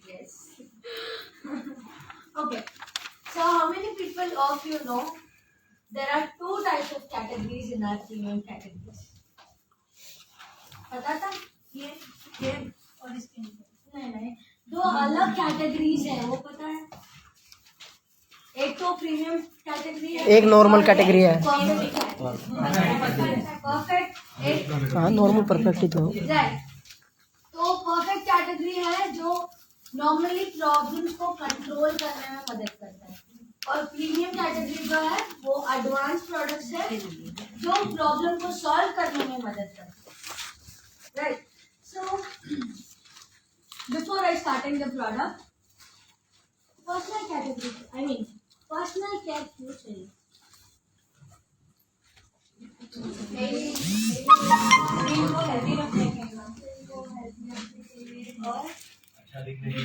Yes. Okay. So how many people of you know there are two types of categories in our premium categories? पता था? ये और इसके नहीं दो अलग कैटेगरीज है, वो पता है? एक तो प्रीमियम कैटेगरी है, एक नॉर्मल कैटेगरी है। परफेक्ट एक हाँ नॉर्मल परफेक्ट ही तो। राइट, तो परफेक्ट कैटेगरी है जो नॉर्मली प्रॉब्लम्स को कंट्रोल करने में मदद करता है, और प्रीमियम कैटेगरी जो है वो एडवांस प्रोडक्ट्स है जो प्रॉब्लम को सॉल्व करने में मदद करता है। Right, so before I starting the product, personal category I mean personal care क्यों चाहिए?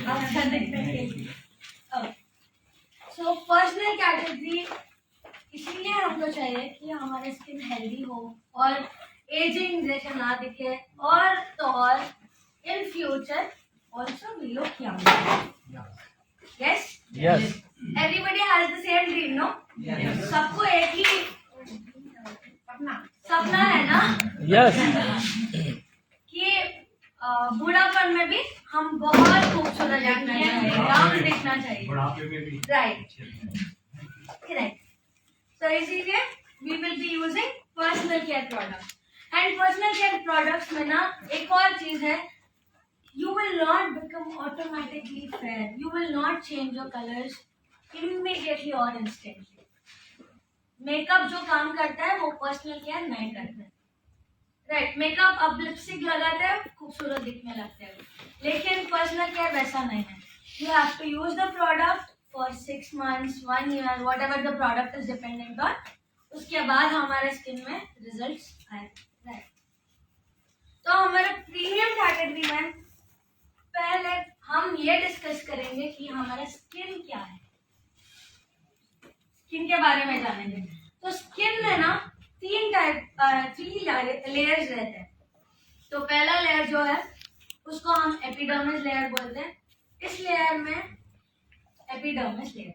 अच्छा दिखने के लिए। सो पर्सनल कैटेगरी इसलिए हमको चाहिए कि हमारा स्किन हेल्दी हो और एजिंग जैसे ना दिखे, और तो और in future also we look young. Yes yes everybody has the same dream, no? सबको एक ही सपना है ना? यस कि बूढ़ापन में भी हम बहुत खूबसूरत दिखना चाहिए, यंग दिखना चाहिए। राइट राइट, सो इसीलिए we will be using personal care products. And personal care products में ना एक और चीज है, you will not become automatically fair, you will not change your colors immediately or instantly. Makeup जो काम करता है वो पर्सनल केयर नहीं करता है। राइट, मेकअप अब लिपस्टिक लगाते हैं खूबसूरत दिखने लगते हैं, लेकिन पर्सनल केयर वैसा नहीं है। You have to use the product for 6 months 1 year, whatever the product is dependent on, उसके बाद हमारे स्किन में रिजल्ट्स आए। राइट, तो हमारे प्रीमियम कैटेगरी में पहले हम ये डिस्कस करेंगे कि हमारा स्किन क्या है, स्किन के बारे में जानेंगे। तो स्किन में ना 3 लेयर्स रहते हैं। तो पहला लेयर जो है उसको हम एपिडर्मिस लेयर बोलते हैं। इस लेयर में एपिडर्मिस लेयर,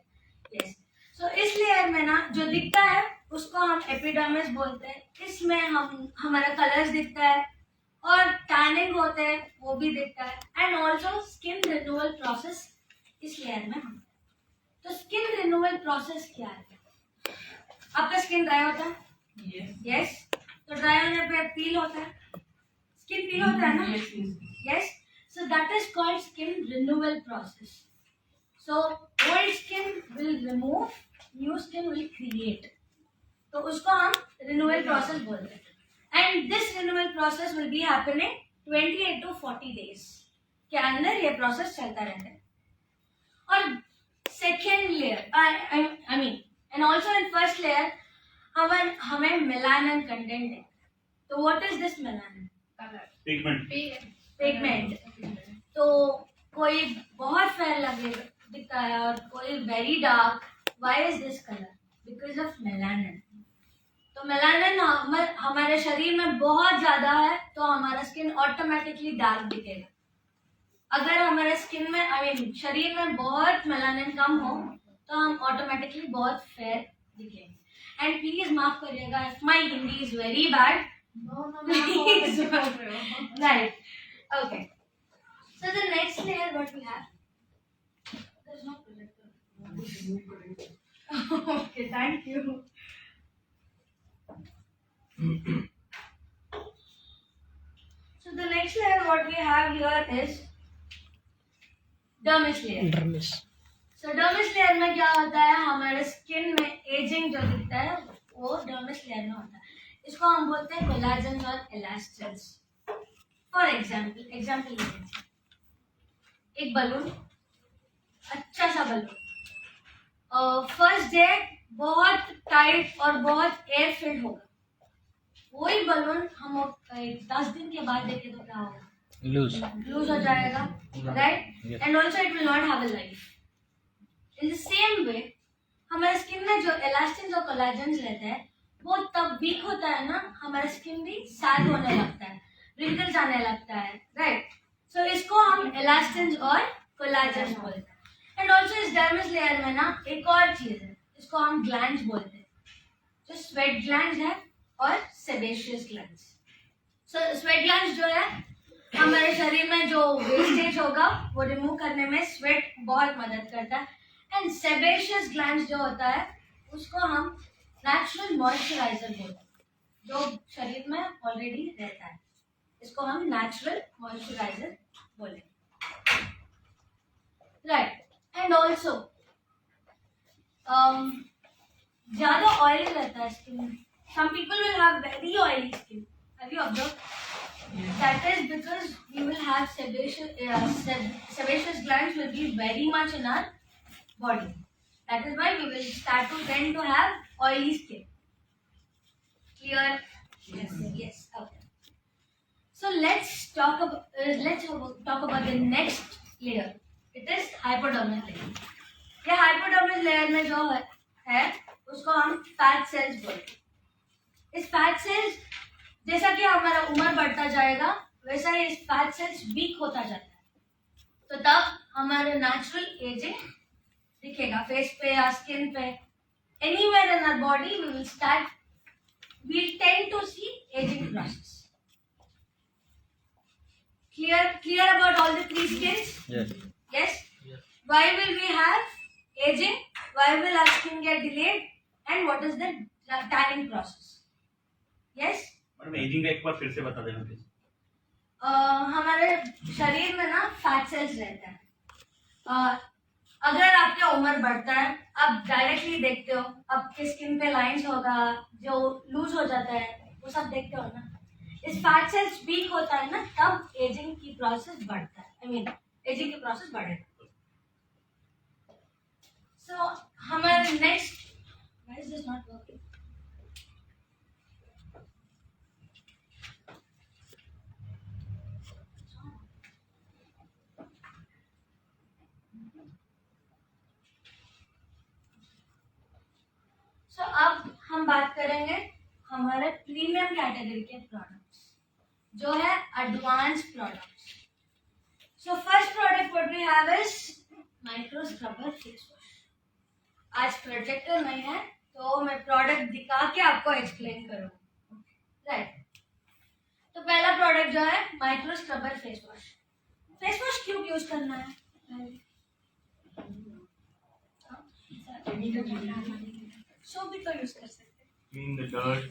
यस, सो इस लेयर में ना जो दिखता है उसको हम एपिडर्मिस बोलते हैं। इसमें हमारा कलर्स दिखता है और टैनिंग होते हैं वो भी दिखता है, and also skin renewal process इस लेयर में हम। तो स्किन रिन्यूअल प्रोसेस क्या है? आपका स्किन ड्राई होता है? यस, तो ड्राई होने पे पील होता है, स्किन पील होता है ना? Yes, so that is called skin renewal process. So old skin will remove, new skin will create, तो उसको हम रिन्यूअल प्रोसेस बोलते हैं। And this renewal process will be happening 28 to 40 days के अंदर ये प्रोसेस चलता रहता है। और second layer I mean and also in first layer हमें मेलानिन कंटेंट है। तो what is this melanin? Pigment. तो कोई बहुत फेयर लगे दिखता है और कोई very dark. Why is this colour? Because of melanin. तो मेलानिन हमारे शरीर में बहुत ज्यादा है तो हमारा स्किन ऑटोमेटिकली डार्क दिखेगा। अगर हमारे स्किन में शरीर में बहुत मेलानिन कम हो तो हम ऑटोमेटिकली बहुत फेयर दिखेंगे। एंड प्लीज माफ करिएगा if my Hindi is very bad. Right, okay, so the next layer what we have, there is no projector. Okay, thank you. So the next layer what we have here is dermis layer. Dermis. So dermis layer में क्या होता है, हमारे skin में ageing जो दिखता है वो dermis layer में होता है। इसको हम बोलते हैं कोलाजन और एलास्टिन्स। फॉर एग्जाम्पल लीजिए, एक बलून, अच्छा सा बलून, फर्स्ट डे बहुत टाइट और बहुत एयर फिल्ड होगा। वही बलून हम 10 दिन के बाद देखें तो क्या होगा? लूज हो जाएगा, right? And also it will not have a life. In the same वे हमारे स्किन में जो एलास्टिन और कोलाजन रहते हैं वो तब वीक होता है ना, हमारा स्किन भी सैग होने लगता है, रिंकल्स आने लगता है, राइट? सो इसको हम एलास्टिन और कोलाजन बोलते हैं। एंड ऑल्सो इस डर्मिस लेयर में ना एक और चीज है, इसको हम ग्लैंड्स बोलते हैं, जो स्वेट ग्लैंड्स है और सेबेशियस ग्लैंड्स। सो स्वेट ग्लैंड्स जो है हमारे शरीर में जो वेस्टेज होगा वो रिमूव करने में स्वेट बहुत मदद करता है। एंड सेबेशियस ग्लैंड्स जो होता है उसको हम नेचुरल मॉइस्चराइजर बोलते हैं, जो शरीर में ऑलरेडी रहता है, इसको हम नेचुरल मॉइस्चराइजर बोलेंगे, राइट। एंड ऑल्सो ज्यादा ऑयली रहता है skin, some people will have very oily skin, have you observe? That is because we will have sebaceous glands will be very much in our body. That is why we will start to tend to have oily skin. Clear? Yes. Yes. Okay. So let's talk about the next layer. It is hypodermal layer. ये hypodermal layer में जो है उसको हम fat cells बोलते हैं। इस fat cells जैसा कि हमारा उम्र बढ़ता जाएगा वैसा ही इस फैट सेल्स वीक होता जाता है, तो तब हमारे नेचुरल एजिंग दिखेगा फेस पे या स्किन पे, anywhere in our body we tend to see ageing process. Clear about all the three skins? Yes. Why will we have aging? Why will our skin get delayed? And what is the tanning process? Yes. Madam ageing का एक बार फिर से बता देना please. हमारे शरीर में ना फैट सेल्स रहते हैं। अगर आपका उम्र बढ़ता है, आप डायरेक्टली देखते हो आपके स्किन पे लाइंस होगा जो लूज हो जाता है, वो सब देखते हो ना। इस फैट सेल्स वीक होता है ना, तब एजिंग की प्रोसेस बढ़ता है, एजिंग की प्रोसेस बढ़ेगा। सो हमारे next, why is this not working? तो अब हम बात करेंगे हमारे प्रीमियम कैटेगरी के प्रोडक्ट्स, जो है advance products. So first product what we have is micro scrubber face wash. आज प्रोजेक्टर नहीं है तो मैं प्रोडक्ट दिखा के आपको एक्सप्लेन करूँगा, राइट। तो पहला प्रोडक्ट जो है micro scrubber face wash. Face wash क्यों यूज करना है? सो भी तो यूज कर सकते हैं। Clean the dirt,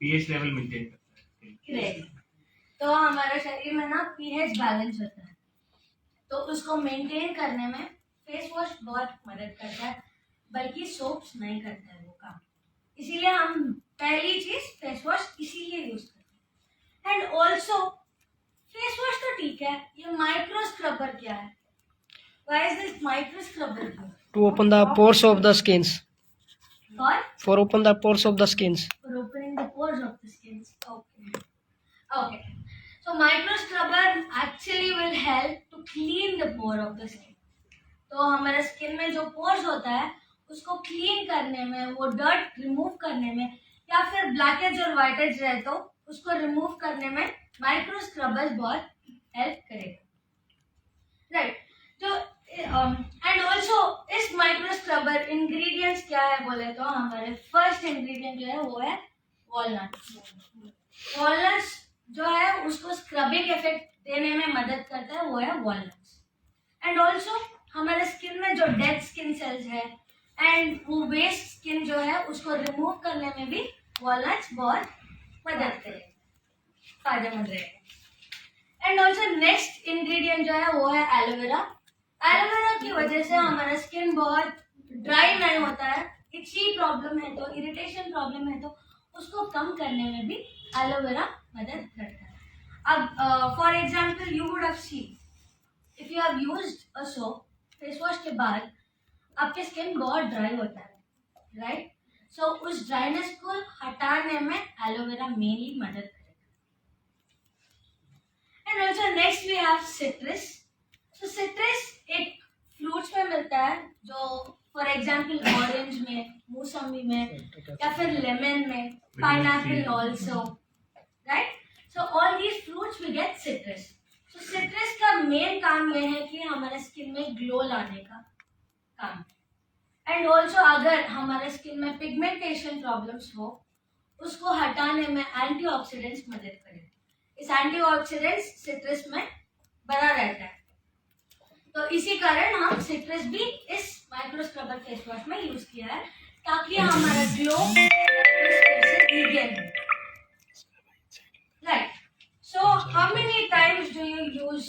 pH level maintain करता है। तो हमारे शरीर में ना पीएच बैलेंस होता है, तो उसको मेंटेन करने में फेस वॉश बहुत मदद करता है, बल्कि सोप्स नहीं करता है वो काम। इसीलिए हम पहली चीज फेस वॉश इसीलिए यूज करते हैं। एंड ऑल्सो फेस वॉश तो ठीक है, ये माइक्रो स्क्रबर क्या है? Why is this micro scrubber here? To open the pores of the skins. For? For open the pores of the skins. For opening the pores of the skins. Okay. Okay. So micro scrubber actually will help to clean the pore of the skin. तो हमारे skin में जो pores होता है उसको clean करने में, वो डर्ट रिमूव करने में, या फिर ब्लैकेज और व्हाइटेज रहे तो उसको रिमूव करने में माइक्रो स्क्रबर बहुत हेल्प करेगा, राइट। तो एंड ऑल्सो इस माइक्रो स्क्रबर इंग्रेडिएंट्स क्या है बोले तो हमारे फर्स्ट इंग्रेडिएंट जो है वो है वॉलनट्स। वॉलनट्स जो है उसको स्क्रबिंग इफेक्ट देने में मदद करता है, वो है वॉलनट्स। एंड ऑल्सो हमारे स्किन में जो डेड स्किन सेल्स है एंड वो वेस्ट स्किन जो है उसको रिमूव करने में भी वॉलनट्स बहुत मदद करेगा, फायदेमंद रहेगा। एंड ऑल्सो नेक्स्ट इंग्रेडिएंट जो है वो है एलोवेरा। एलोवेरा की वजह से हमारा स्किन बहुत ड्राई नहीं होता है, इची प्रॉब्लम है तो, इरिटेशन प्रॉब्लम है तो उसको कम करने में भी एलोवेरा मदद करता है। अब for example you would have seen if you have used a soap, face wash के बाद आपके स्किन बहुत ड्राई होता है, राइट। सो उस ड्राइनेस को हटाने में एलोवेरा मेनली मदद करेगा। And also next we have citrus. तो सिट्रस एक फ्रूट्स में मिलता है, जो फॉर एग्जांपल ऑरेंज में, मौसमी में, या फिर लेमन में, pineapple also, right. So all these fruits we get citrus. तो सिट्रस का मेन काम यह है कि हमारे स्किन में ग्लो लाने का काम है। एंड ऑल्सो अगर हमारे स्किन में पिगमेंटेशन प्रॉब्लम्स हो उसको हटाने में एंटीऑक्सीडेंट्स मदद करें। इस एंटीऑक्सीडेंट्स सिट्रस में बना रहता है, तो इसी कारण हम सिट्रस भी इस माइक्रो स्क्रबर फेस वॉश में यूज किया है ताकि हमारा glow right. So how many times do you use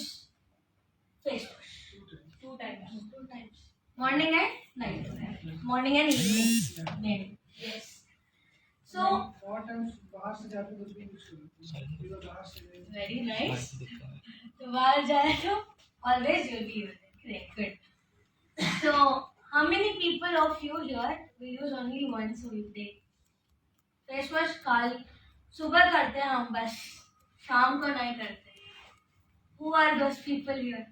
face wash? 2 times. Morning and night. Morning and evening. Yes. So very nice. तो बाहर जाए तो always you'll be using. Great, good. So how many people of you here will use only once a day? Face wash काल सुबह करते हैं हम, बस शाम को नहीं करते। Who are those people here?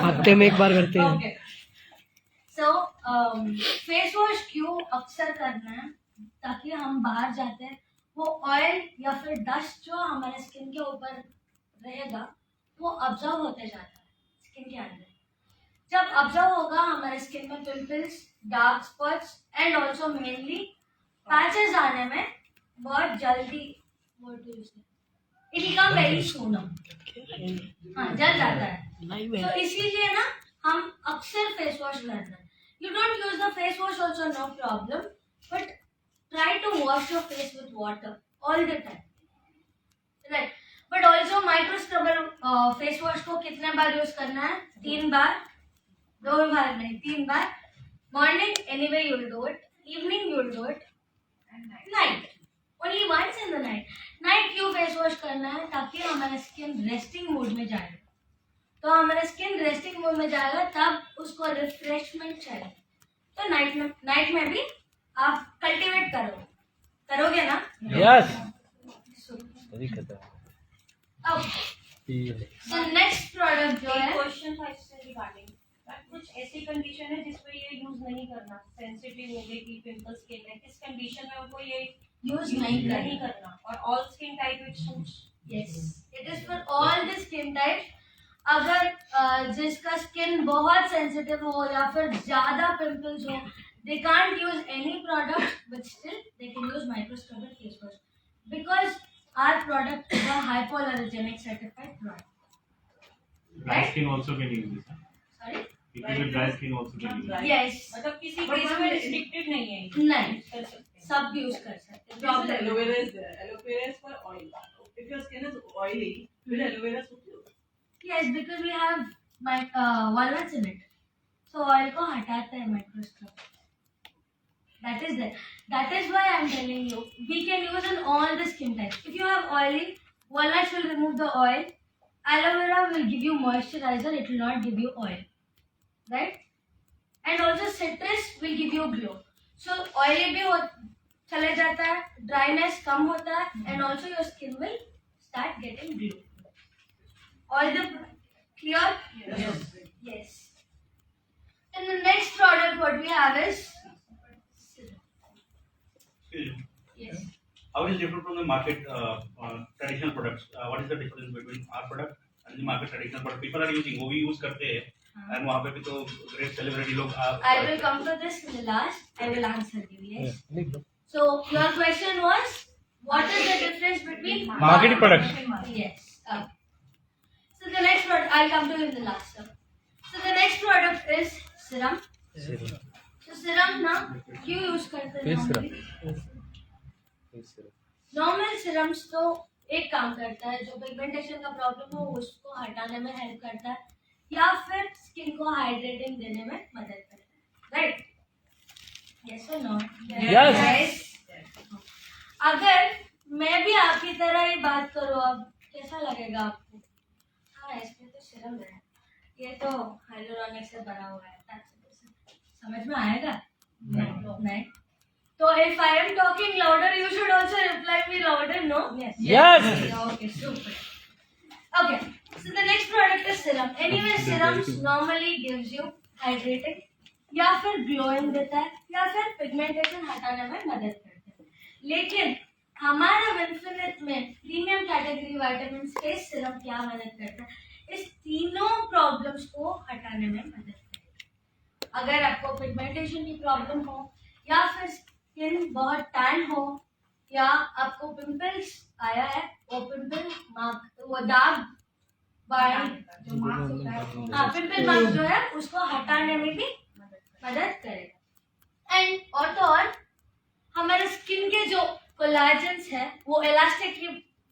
हफ्ते में एक बार करते हैं। Okay. So फेस वॉश क्यों अक्सर करना है? ताकि हम बाहर जाते हैं वो ऑयल या फिर डस्ट जो हमारे स्किन के ऊपर रहेगा वो ऑब्जर्व होते जाता है स्किन के अंदर। जब ऑब्जर्व होगा हमारे स्किन में pimples, dark spots and also mainly patches आने में बहुत जल्दी इट बिकम वेरी सून। हाँ, जल जाता है। तो इसीलिए ना हम अक्सर फेस वॉश करना है। You don't use the face wash also, no problem, but try to wash your face with water all the time, right. But also micro scrubber face wash को कितने बार यूज करना है? 3 बार, 2 बार नहीं, 3 बार। Morning anyway you will do it, evening you will do it, night only once in the night. Night क्यों face wash करना है? ताकि हमारा स्किन रेस्टिंग मोड में जाएगा। तो हमारा स्किन रेस्टिंग मोड में जाएगा तब उसको रिफ्रेशमेंट चाहिए। तो नाइट में भी आप कल्टीवेट करोगे ना? यस। सो नेक्स्ट प्रोडक्ट जो है, क्वेश्चन था इससे रिगार्डिंग, कुछ ऐसी कंडीशन है जिसमें ये यूज नहीं करना, सेंसिटिव हो गई की पिंपल स्किन है, किस कंडीशन में उनको ये यूज नहीं करना? और all skin type it suits? Yes, it is for all the skin type. अगर जिसका स्किन बहुत सेंसिटिव हो या फिर ज्यादा पिंपल्स हो, they can't use any product, but still they can use micro scrubber face wash because our product is a hypoallergenic certified product. Dry skin also can use this. Sorry? People with dry skin also can use this. Yes. मतलब किसी case में restricted नहीं है, नहीं, कर सकते हैं। सब यूज कर सकते हैं। Problem. Problem Aloe vera is there. Aloe vera is for oil. If your skin is oily, will aloe vera suit you? yes, because we have walnuts in it, so oil को हटाते हैं micro scrubber. That is there. That is why I am telling you we can use in all the skin types. If you have oily, walnuts will remove the oil. Aloe vera will give you moisturizer. It will not give you oil, right? And also citrus will give you glow. So oily भी हो चले जाता है, dryness कम होता है, and also your skin will start getting glow. All the clear? Yes. Yes. And the next product what we have is yes. How is it different from the market traditional products? What is the difference between our product and the market traditional product? People are using, वो भी use करते हैं, and वहाँ पे भी तो great celebrity लोग I will come to this in the last. I will answer you. Yes. So your question was, what is the difference between Marketed products. and market? Yes. So the next product, I'll come to you in the last. So the next product is serum. So serum ना क्यों use करते हैं normally? Normal serums तो एक काम करता है, जो पिगमेंटेशन का प्रॉब्लम हो उसको हटाने में हेल्प करता है या फिर स्किन को हाइड्रेटिंग देने में मदद करता है, राइट? यस और नो? Yes. अगर मैं भी आपकी तरह ही बात करूँ अब, कैसा लगेगा आपको? हाँ, इसमें तो सिरम है, ये तो हाइलोरॉनिक से बना हुआ है, समझ में आएगा? नहीं। So if I am talking louder, you should also reply me louder, no? Yes. Yes. Okay, super. Okay, so the next product is serum. Anyway, serums normally gives you hydrating. या फिर ग्लोइंग देता है या फिर pigmentation हटाने में मदद करता है। लेकिन हमारा विनफिनिट में premium category vitamin face serum क्या मदद करता है, इस तीनों प्रॉब्लम्स को हटाने में मदद करता है। अगर आपको पिगमेंटेशन की प्रॉब्लम हो या फिर स्किन बहुत टैन हो या आपको पिंपल्स आया है, वो पिंपल मार्क वो दाग जो मार्क्स होता है हाँ पिंपल मार्क जो है उसको हटाने में भी मदद करेगा। एंड और तो और हमारे स्किन के जो कोलाजेंस है वो इलास्टिक की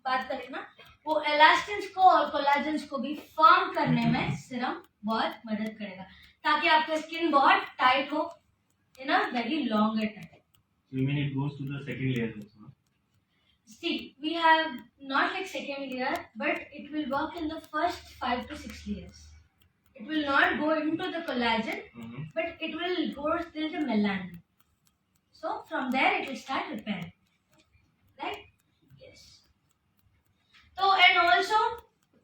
बात करें ना, वो इलास्टिक्स को और कोलाजेंस को भी फॉर्म करने में सीरम बहुत मदद करेगा ताकि आपका स्किन बहुत टाइट हो in a very longer time. You mean it goes to the second layer also? Huh? See, we have not like second layer, but it will work in the first 5 to 6 layers. It will not go into the collagen, but it will go till the melanin. So from there it will start repairing, right? Yes. तो and also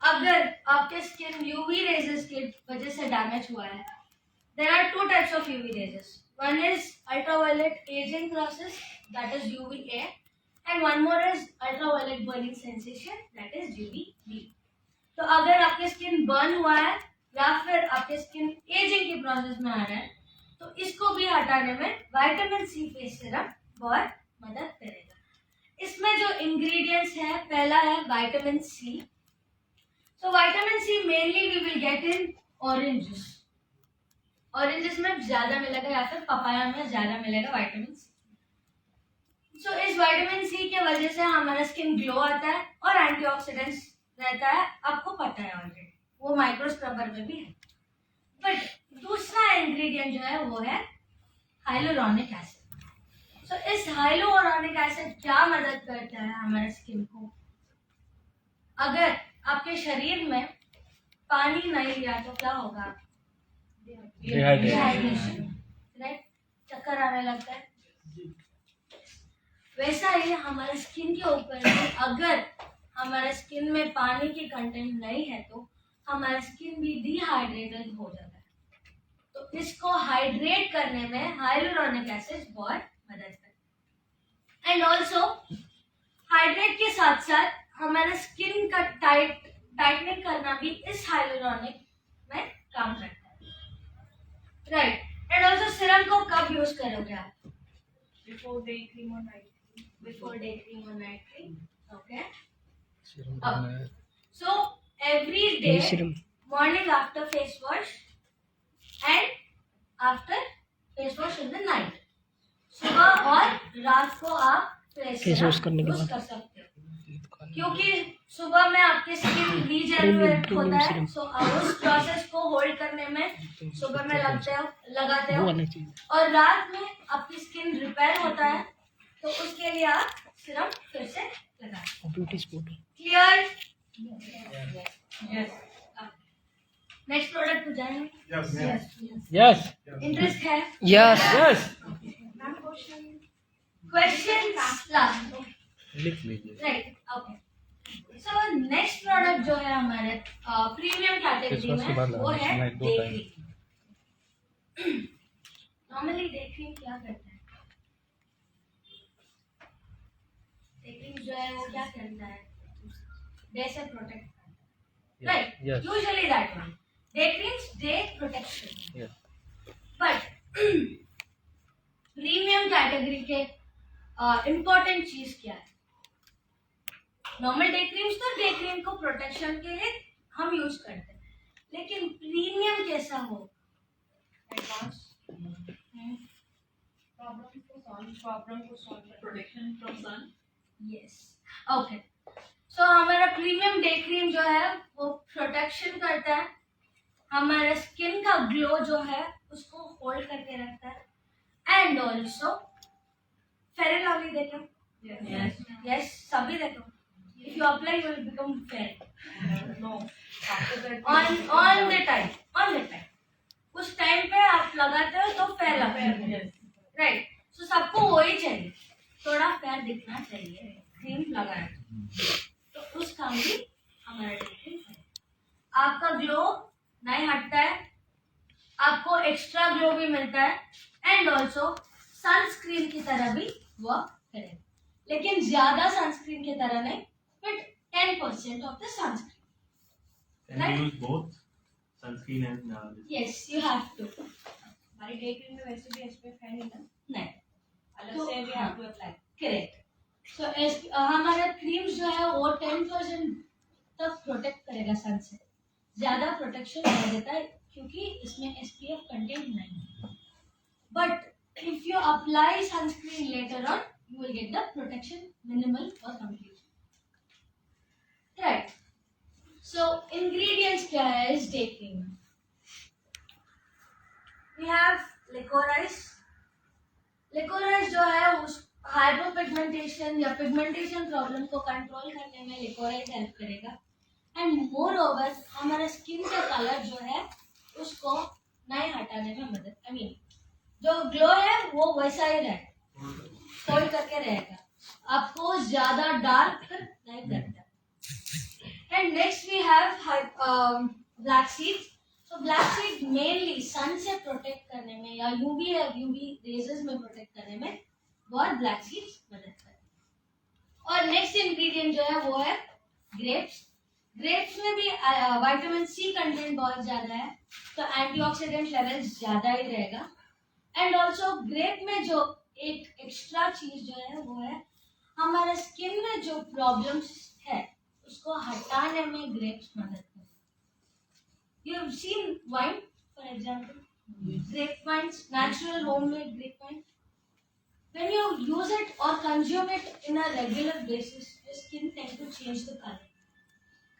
अगर आपके skin UV raises की वजह से damage हुआ है, there are two types of UV rays. One is ultraviolet aging process, that is UVA, and one more is ultraviolet burning sensation, that is UVB. तो अगर आपके स्किन बर्न हुआ है या फिर आपके स्किन एजिंग की प्रोसेस में आ रहा है तो इसको भी हटाने में विटामिन सी फेस सीरम बहुत मदद करेगा। इसमें जो इंग्रेडिएंट्स है, पहला है vitamin C. So vitamin C mainly we will get in orange juice. Oranges में ज्यादा मिलेगा या फिर पपाया में ज्यादा मिलेगा विटामिन सी। सो इस विटामिन सी की वजह से हमारा स्किन ग्लो आता है और एंटीऑक्सीडेंट्स रहता है, आपको पता है ऑलरेडी, वो माइक्रो स्क्रबर में भी है। बट दूसरा इंग्रेडिएंट जो है वो है हाइलुरोनिक एसिड। सो इस हाइलुरोनिक एसिड क्या मदद करता है हमारे स्किन को, अगर आपके शरीर में पानी नहीं लिया तो क्या होगा, डिहाइड्रेशन, राइट, चक्कर आने लगता है। वैसा ही हमारे स्किन के ऊपर अगर हमारे स्किन में पानी की कंटेंट नहीं है तो हमारा स्किन भी डिहाइड्रेटेड हो जाता है। तो इसको हाइड्रेट करने में हाइलुरोनिक एसिड बहुत मदद करता है। एंड ऑल्सो हाइड्रेट के साथ साथ हमारा स्किन का टाइटनिंग करना भी इस हाइलुरोनिक में काम करता है, राइट। एंड ऑल्सो सीरम को कब यूज करोगे आप, बिफोर डे क्रीम और night cream. Before day cream और night cream, okay. So every day, morning after face wash and after face wash in the night. सुबह और रात को आप फेस वॉश करने के बाद कर सकते हो, क्योंकि सुबह में आपके स्किन रीजेनरेट होता है, सो उस प्रोसेस को होल्ड करने में सुबह में लगाते हो और रात में आपकी स्किन रिपेयर होता है तो उसके लिए आप सीरम फिर से लगाते हो। क्लियर? यस। नेक्स्ट प्रोडक्ट पे जाएंगे? यस इंटरेस्ट है? यस यस क्वेश्चन लास्ट, लिख लीजिए। Right, okay. So next product जो है हमारे प्रीमियम कैटेगरी में वो है day cream. Normally day cream क्या करता है, डे क्रीम जो है वो क्या करता है, डे से प्रोटेक्ट करता है, right, Yes. Usually that one, day creams day protection. But premium category के इम्पोर्टेंट चीज क्या है, नॉर्मल डे क्रीम्स तो डे क्रीम को प्रोटेक्शन के लिए हम यूज करते हैं, लेकिन प्रीमियम कैसा हो, एडवांस प्रॉब्लम को solve protection from sun. Yes, okay. So हमारा प्रीमियम डे क्रीम जो है वो प्रोटेक्शन करता है, हमारे स्किन का ग्लो जो है उसको होल्ड करके रखता है, एंड ऑल्सो फेयर लवली देखो, यस सभी देखो, if you apply you will become fair, no on the time उस टाइम पे आप लगाते हो तो फेयर लगता है, राइट। सो सबको वही चाहिए, थोड़ा फेयर दिखना चाहिए, क्रीम लगाए तो उस काम भी हमारा क्रीम है। आपका ग्लो नहीं हटता है, आपको एक्स्ट्रा ग्लो भी मिलता है एंड ऑल्सो सनस्क्रीन की तरह भी वर्क करेगा, लेकिन ज्यादा सनस्क्रीन की तरह नहीं, but 10% of the sunscreen. Can we use both sunscreen and this? Yes you have to. हमारी डे क्रीम में वैसे भी एसपीएफ है नहीं ना, नहीं, अलग तो से भी हाँ. Have to apply. Correct. So हमारा क्रीम्स जो है वो 10% तक प्रोटेक्ट करेगा सन से, ज्यादा प्रोटेक्शन नहीं देता है क्योंकि इसमें SPF कंटेंट नहीं है. But if you apply sunscreen later on you will get the protection minimal और कंप्लीट. राइट. सो इंग्रेडिएंट्स क्या है इस डे क्रीम में? We have liquorice. लिकोराइस जो है उस हाइपोपिगमेंटेशन या पिगमेंटेशन प्रॉब्लम को कंट्रोल करने में लिकोराइस हेल्प करेगा. एंड मोर ओवर हमारा स्किन का कलर जो है उसको नहीं हटाने में मदद, आई मीन जो ग्लो है वो वैसा ही रहेगा, होल्ड करके रहेगा, आपको ज्यादा डार्क नहीं करता. And next we have black seeds. So black seed mainly sun से प्रोटेक्ट करने में या यूवी रेजेस में प्रोटेक्ट करने में बहुत ब्लैक सीड्स मदद करते हैं. और नेक्स्ट इंग्रेडिएंट जो है वो है ग्रेप्स. ग्रेप्स में भी विटामिन सी कंटेंट बहुत ज्यादा है, तो एंटीऑक्सीडेंट लेवल्स ज्यादा ही रहेगा. एंड ऑल्सो ग्रेप में जो एक एक्स्ट्रा चीज जो है वो है हमारे स्किन में जो प्रॉब्लम्स है उसको हटाने में ग्रेप्स मदद करते हैं. You have seen wine for example, grape wines, natural homemade grape wine. When you use it or consume it in a regular basis, your skin tend to change the color.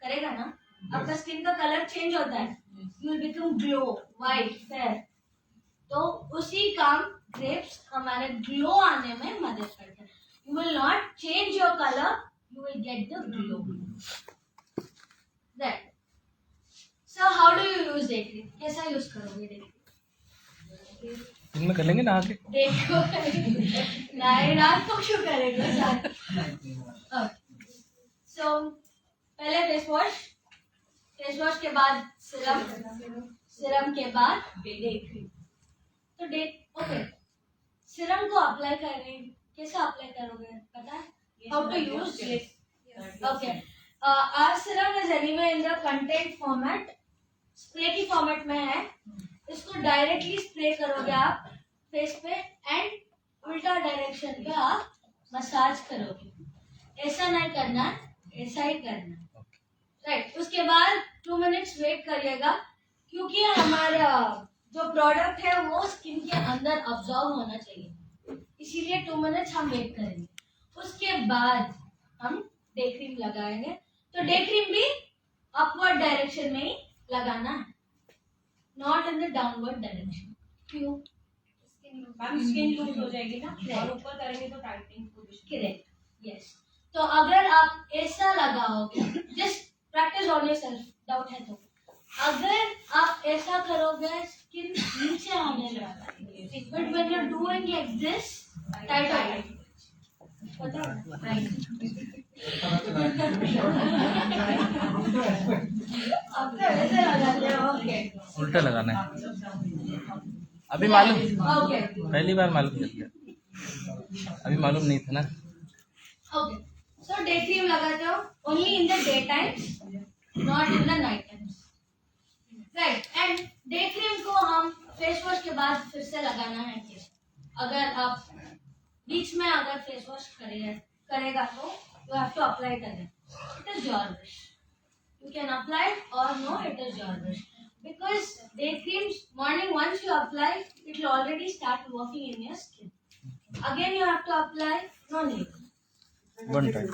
करेगा ना? आपका skin का colour change होता है. You will become glow, white, fair. तो उसी काम grapes हमारे ग्लो आने में मदद करते हैं. You will not change your color, you will get the glow. That. So how do you use day cream? कैसा यूज करोगे day cream? दिन में कर लेंगे नहा के. देखो नहीं, रात को क्यों करेंगे सर? सो पहले फेस वॉश के बाद सिरम के बाद डे क्रीम. तो डे ओके, सिरम को अप्लाई करेंगे, कैसे अप्लाई करोगे पता है? How to use it? Okay, our serum is anyway in the content format, spray की फॉर्मेट में है. इसको डायरेक्टली स्प्रे करोगे आप फेस पे एंड उल्टा डायरेक्शन पे आप मसाज करोगे. ऐसा नहीं करना, ऐसा ही करना. राइट. उसके बाद 2 मिनट्स वेट करिएगा क्योंकि हमारा जो प्रोडक्ट है वो स्किन के अंदर अब्जॉर्ब होना चाहिए, इसीलिए 2 मिनट्स हम वेट करेंगे. उसके बाद हम डे क्रीम लगाएंगे. तो डे क्रीम भी अपवर्ड डायरेक्शन में ही लगाना है, not in the downward direction. क्यों? मैम स्किन लूज हो जाएगी ना, और ऊपर करेंगे तो टाइटनिंग पोजीशन. करेक्ट. यस. तो अगर आप ऐसा लगाओगे, just practice on yourself, doubt है तो अगर आप ऐसा करोगे स्किन नीचे आने लगता है, but when you are doing like this tight हो जाएगी. पता है? अब तो ऐसे लगाते हो. ओके उल्टा लगाना है. अभी मालूम, ओके पहली बार मालूम चल गया, अभी मालूम नहीं था ना. ओके. सो डे क्रीम लगाते हो only in the day times, not in the night times. Right. And day cream को हम फेस वॉश के बाद फिर से लगाना है. अगर आप बीच में अगर फेस वॉश करेगा तो you have to apply it again. It is your wish, you can apply it or no, it is your wish, because day creams morning once you apply it will already start working in your skin. Again you have to apply, no need. One time.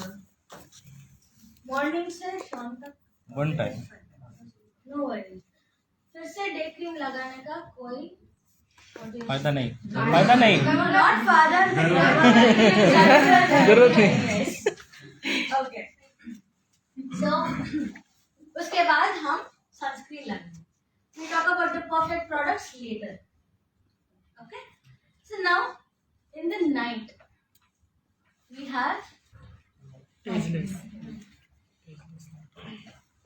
Morning से शाम तक. One time. No worries. फिर से day cream लगाने का कोई फायदा नहीं, फायदा नहीं, नॉट फादर जरूरत नहीं. ओके. सो उसके बाद हम सनस्क्रीन लगाएंगे. We talk about the perfect products later. Okay. So now in the night we have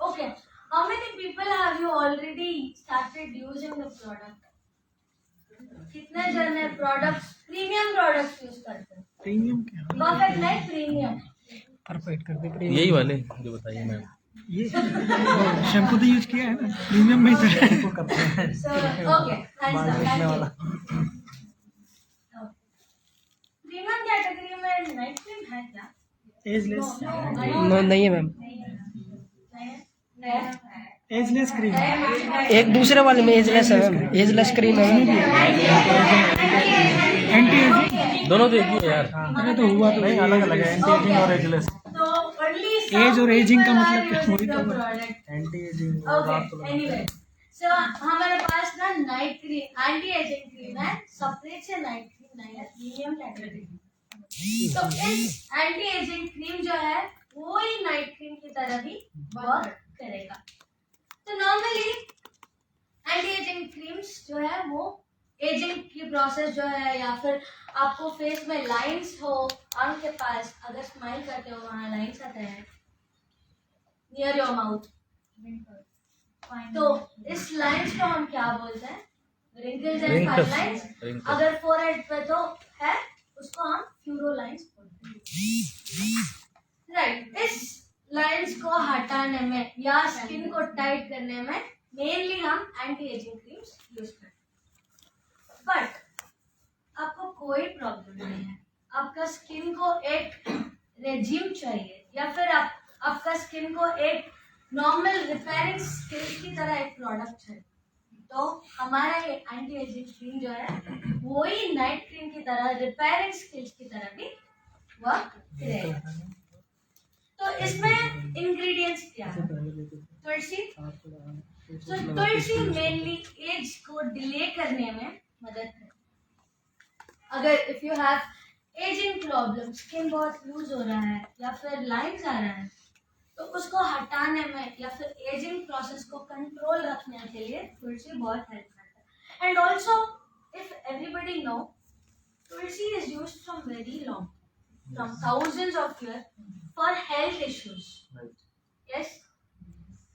okay. How many people have you already started using the product? कितने जने प्रोडक्ट्स प्रीमियम प्रोडक्ट्स यूज करते हैं? Premium क्या perfect night premium. Perfect कर दे premium यही वाले जो बताइए मैम। ये शैम्पू तो यूज किया है ना प्रीमियम में तो शैम्पू करते हैं सो ओके प्रीमियम कैटेगरी में नाइट क्रीम है क्या? एजलेस नहीं है मैम, एजलेस क्रीम एक दूसरे वाले में एजलेस है मैम, एजलेस क्रीम है एंटी एजिंग दोनों तो एक ही है यार। अरे तो हुआ तो नहीं, अलग अलग है, एंटी एजिंग और एजलेस। तो only एज और एजिंग का some मतलब people क्या? are वही using तो the product. Anti ageing Okay, anyway. So हमारे पास ना night cream anti ageing cream है, सेपरेट से नाइट क्रीम नहीं है, प्रीमियम कैटेगरी। तो इस एंटी एजिंग क्रीम जो है वो ही नाइट क्रीम की तरह भी वर्क करेगा। तो नॉर्मली एंटी एजिंग क्रीम्स जो है वो एजिंग की प्रोसेस जो है या फिर आपको फेस में लाइंस हो, आंख के पास अगर स्माइल करते हो वहाँ लाइंस आते हैं नियर योर माउथ, तो इस लाइंस को हम क्या बोलते हैं? Wrinkles and fine lines. अगर फोरहेड पे तो है उसको हम फ्यूरो लाइंस बोलते हैं। राइट, इस लाइंस को हटाने में या स्किन को टाइट करने में मेनली हम एंटी एजिंग क्रीम्स यूज करते हैं। बट आपको कोई प्रॉब्लम नहीं है, आपका स्किन को एक रेजिम चाहिए या फिर आपका स्किन को एक नॉर्मल रिपेयरिंग स्किल्स की तरह एक प्रोडक्ट है, तो हमारा ये एंटी एजिंग क्रीम जो है वो ही नाइट क्रीम की तरह रिपेयरिंग स्किल्स की तरह भी वर्क करेगा। तो इसमें इंग्रेडिएंट्स क्या है? तुलसी। तो तुलसी मेनली एज को डिले करने में मदद करती है। अगर if you have ageing problem, skin बहुत लूज हो रहा है या फिर लाइंस आ रहा है, तो उसको हटाने में या फिर एजिंग प्रोसेस को कंट्रोल रखने के लिए तुलसी बहुत हेल्प करता है। And also if everybody know, Tulsi is used from very long, from thousands of year for health issues. Yes,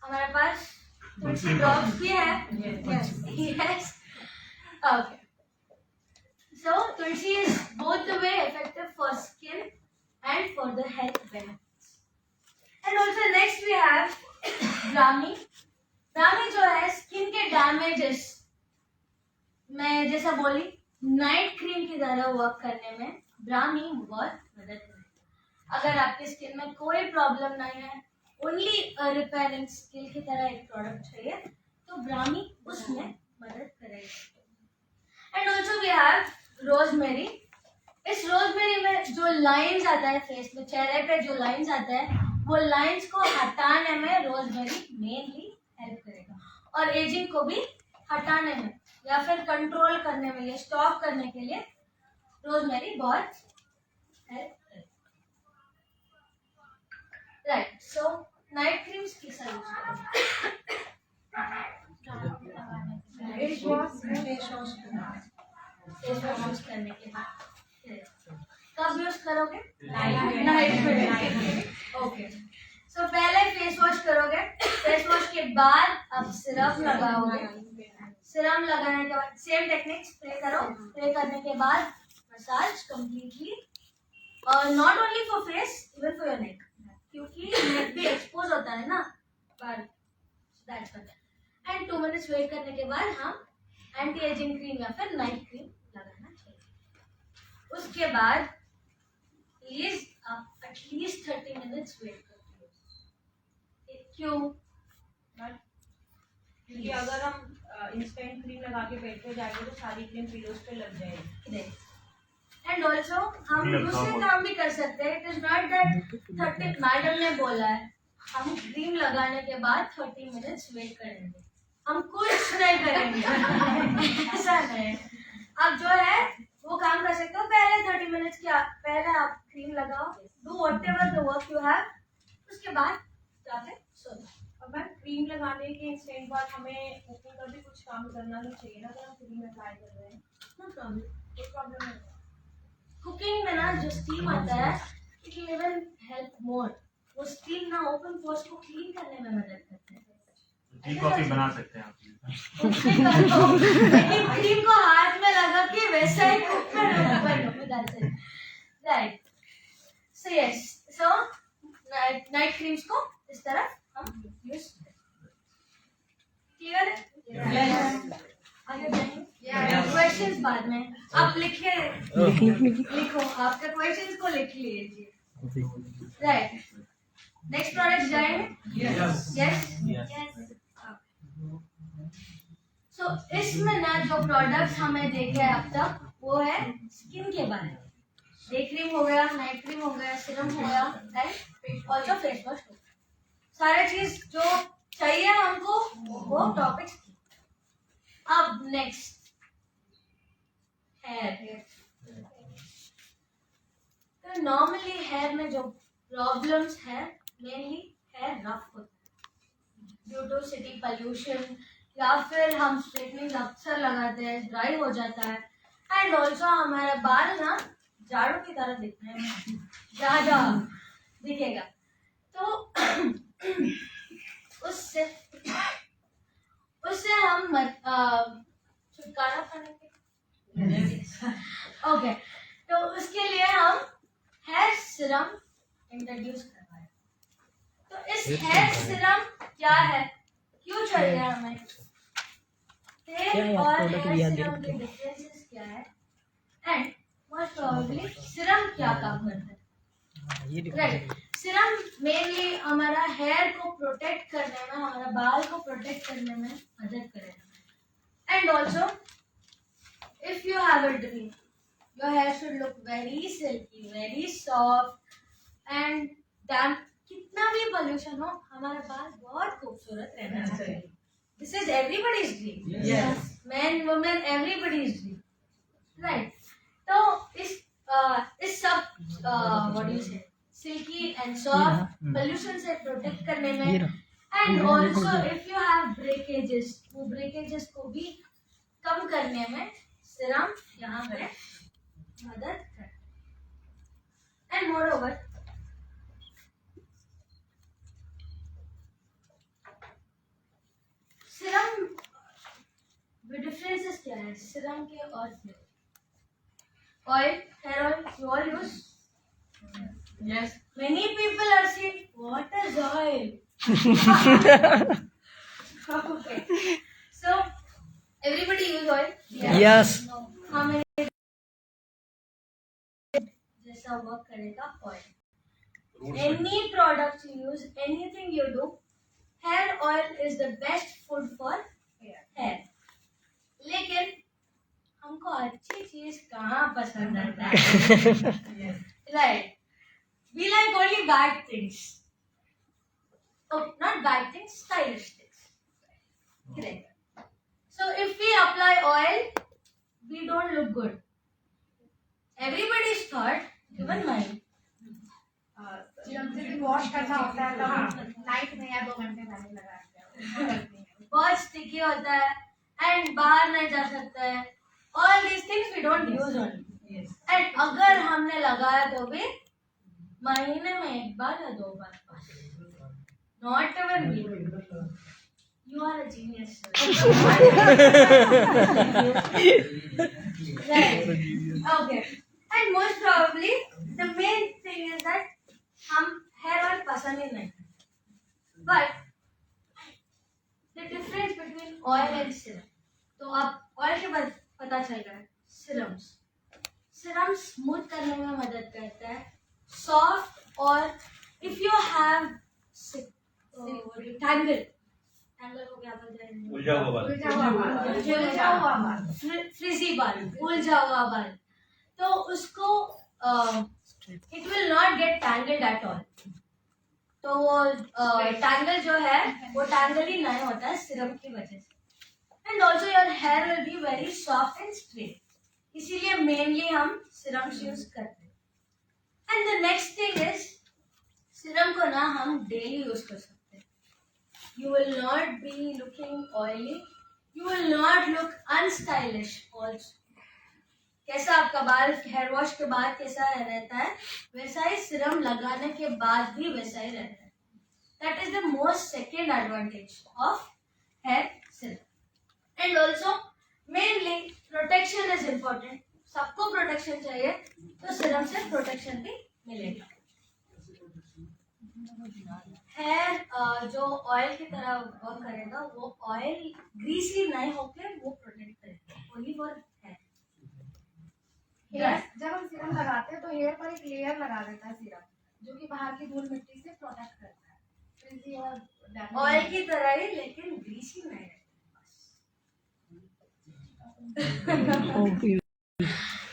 हमारे पास तुलसी ड्रॉप्स भी है। Yes, okay. So tulsi is both the way effective for skin and for the health benefits. And also next we have Brahmi. Brahmi जो है skin के damages मैं जैसा बोली night cream की तरह वर्क करने में ब्राह्मी बहुत मदद करेगा। अगर आपकी स्किन में कोई प्रॉब्लम नहीं है, ओनली रिपेयरिंग स्किन की तरह एक प्रोडक्ट चाहिए, तो ब्राह्मी उसमें मदद करेगा। And also we have rosemary. इस रोजमेरी में जो लाइंस आता है फेस में, चेहरे पे जो लाइंस आता है, वो लाइंस को हटाने में रोजमेरी मेनली हेल्प करेगा और एजिंग को भी हटाने में या फिर कंट्रोल करने में या स्टॉप करने के लिए रोजमेरी बहुत हेल्प करेगा। राइट, सो नाइट क्रीम्स की यूज करने के बाद कब यूज करोगे? नाइट में। ओके, सो पहले फेस वॉश करोगे, फेस वॉश के बाद अब सिरम लगाओगे। सिरम लगाने के बाद सेम टेक्निक, स्प्रे करो, स्प्रे करने के बाद मसाज कंप्लीटली, और not only for face, even for your neck, क्योंकि नेक भी एक्सपोज होता है ना बाल। एंड 2 मिनट्स वेट करने के बाद हम एंटी एजिंग क्रीम या फिर नाइट क्रीम लगाना चाहिए। उसके बाद प्लीज आप एटलीस्ट 30 मिनट्स वेट करिए। क्यों? क्योंकि अगर हम इंस्टेंट क्रीम लगा के बेड पे जाएंगे तो सारी क्रीम पिलोज पे लग जाएगी। एंड ऑल्सो हम दूसरे काम भी कर सकते हैं। It is not that 30, madam ने बोला है हम क्रीम लगाने के बाद 30 मिनट्स वेट करेंगे, हम कुछ नहीं करेंगे। ऐसा नहीं, आप जो है वो काम कर सकते हो। पहले 30 मिनट्स क्या, पहले आप क्रीम लगाओ, do whatever the work you have, उसके बाद जाके सो जाओ। और मैम क्रीम लगाने के इंस्टेंट बाद हमें कुकिंग का भी कुछ काम करना नहीं चाहिए ना, अगर हम क्रीम अप्लाई कर रहे हैं? नो प्रॉब्लम, कोई प्रॉब्लम नहीं है। कुकिंग में ना जो स्टीम आता है इट विल इवन हेल्प मोर। वो स्टीम ना ओपन पोर्स को क्लीन करने में मदद करता है। टी कॉफी बना सकते हैं आप। उससे कर दो, लेकिन क्रीम को हाथ में लगा के वैसा ही कुक करो। राइट, सो यस, सो नाइट क्रीम्स को इस तरह हम यूज करते हैं। क्लियर है? आगे बढ़ेंगे। क्वेश्चंस बाद में आप लिखे, लिखो, आपके क्वेश्चंस को लिख लीजिए। राइट, नेक्स्ट प्रोडक्ट जाएंगे। यस। सो इसमें ना जो प्रोडक्ट्स हमें देखे हैं अब तक वो है स्किन के बारे में। डे क्रीम हो गया, नाइट क्रीम हो गया, सीरम हो गया एंड ऑल्सो फेस वॉश हो गया। सारे चीज जो चाहिए हमको वो टॉपिक्स। अब नेक्स्ट हेयर। तो नॉर्मली हेयर में जो प्रॉब्लम्स है, मेनली हेयर रफ होता है ड्यू टू सिटी पोल्यूशन, या फिर हम स्ट्रेटनिंग अक्सर लगाते हैं, ड्राई हो जाता है एंड ऑल्सो हमारा बाल ना झाड़ू की तरह दिखने में ज्यादा दिखेगा। तो उससे हम छुटकारा पाएंगे। ओके, तो उसके लिए हम हेयर सीरम इंट्रोड्यूस करवा रहे। तो इस हेयर सीरम क्या है, क्यों चाहिए हमें, तेल और हेयर सीरम के डिफरेंसेस क्या है एंड मोस्ट प्रोबेबली सीरम क्या काम करता है। राइट, सीरम मेनली हमारा हेयर को प्रोटेक्ट करने में, हमारा बाल को प्रोटेक्ट करने में मदद करेगा and also if you have a dream, your hair should look very silky, very soft and damp. कितना भी pollution हो, हमारा बाल बहुत खूबसूरत रहना चाहिए। This is everybody's dream. Yes. Men, women, everybody's dream. Right. तो इस सब what do you say, silky and soft pollution से protect करने में and also if you have breakages, वो breakages को भी कम करने में सीरम यहाँ पे मदद करता है। एंड मोरओवर सीरम में डिफरेंसेस क्या है सीरम के और oil, hair oil, you all use? Yes, many people are saying what is oil. Okay, so everybody use oil? Yes. हमें जैसा वर्क करेगा oil. Any product you use, anything you do, hair oil is the best food for hair. लेकिन हमको अच्छी चीज कहाँ पसंद आता है? Right. We like only bad things. Oh, not bad things, stylish things. Correct. So if we apply oil, we don't look good. Everybody's thought, even mine. जब भी वॉश करना होता है तब नाइट में या 2 घंटे पहले लगाते हैं। बहुत स्टिकी होता है एंड बाहर नहीं जा सकता है। All these things we don't use only and अगर हमने लगाया तो भी महीने में 1 बार या 2 बार, not even week. You are a genius. Okay, and most probably the main thing is that हम हेयर ऑयल पसंद ही नहीं, but the difference between oil and serum. तो आप ऑयल के बाद पता चल रहा है सीरम स्मूथ करने में मदद करता है, सॉफ्ट, और इफ यू हैव टैंगल को क्या बोलते हैं, उलझा हुआ बाल, फ्रिजी बाल, उलझा हुआ बाल, तो उसको it will not gate tangled at all. तो वो टैंगल जो है वो टैंगल ही नहीं होता है सीरम की वजह से and also your hair will be very soft and straight, इसीलिए मेनली हम सीरम यूज करते हैं। And the next thing is serum को ना हम डेली यूज कर सकते हैं। You will not be looking oily, you will not look unstylish also. कैसा आपका बाल हेयर वॉश के बाद कैसा रहता है, वैसा ही सीरम लगाने के बाद भी वैसा ही रहता है। That is the most second advantage of hair serum. And also mainly protection is important, सबको प्रोटेक्शन चाहिए, तो सिरम से प्रोटेक्शन भी मिलेगा। हेयर जो ऑयल की तरह वर्क करेगा, वो ऑयल ग्रीसी नहीं होके वो प्रोटेक्ट करेगा, ओनली फॉर हेयर। जब हम सीरम लगाते हैं तो हेयर पर एक लेयर लगा देता है सीरम, जो कि बाहर की धूल मिट्टी से प्रोटेक्ट करता है, फ्रिजी और damage ऑयल की तरह ही, लेकिन ग्रीसी नहीं रहता।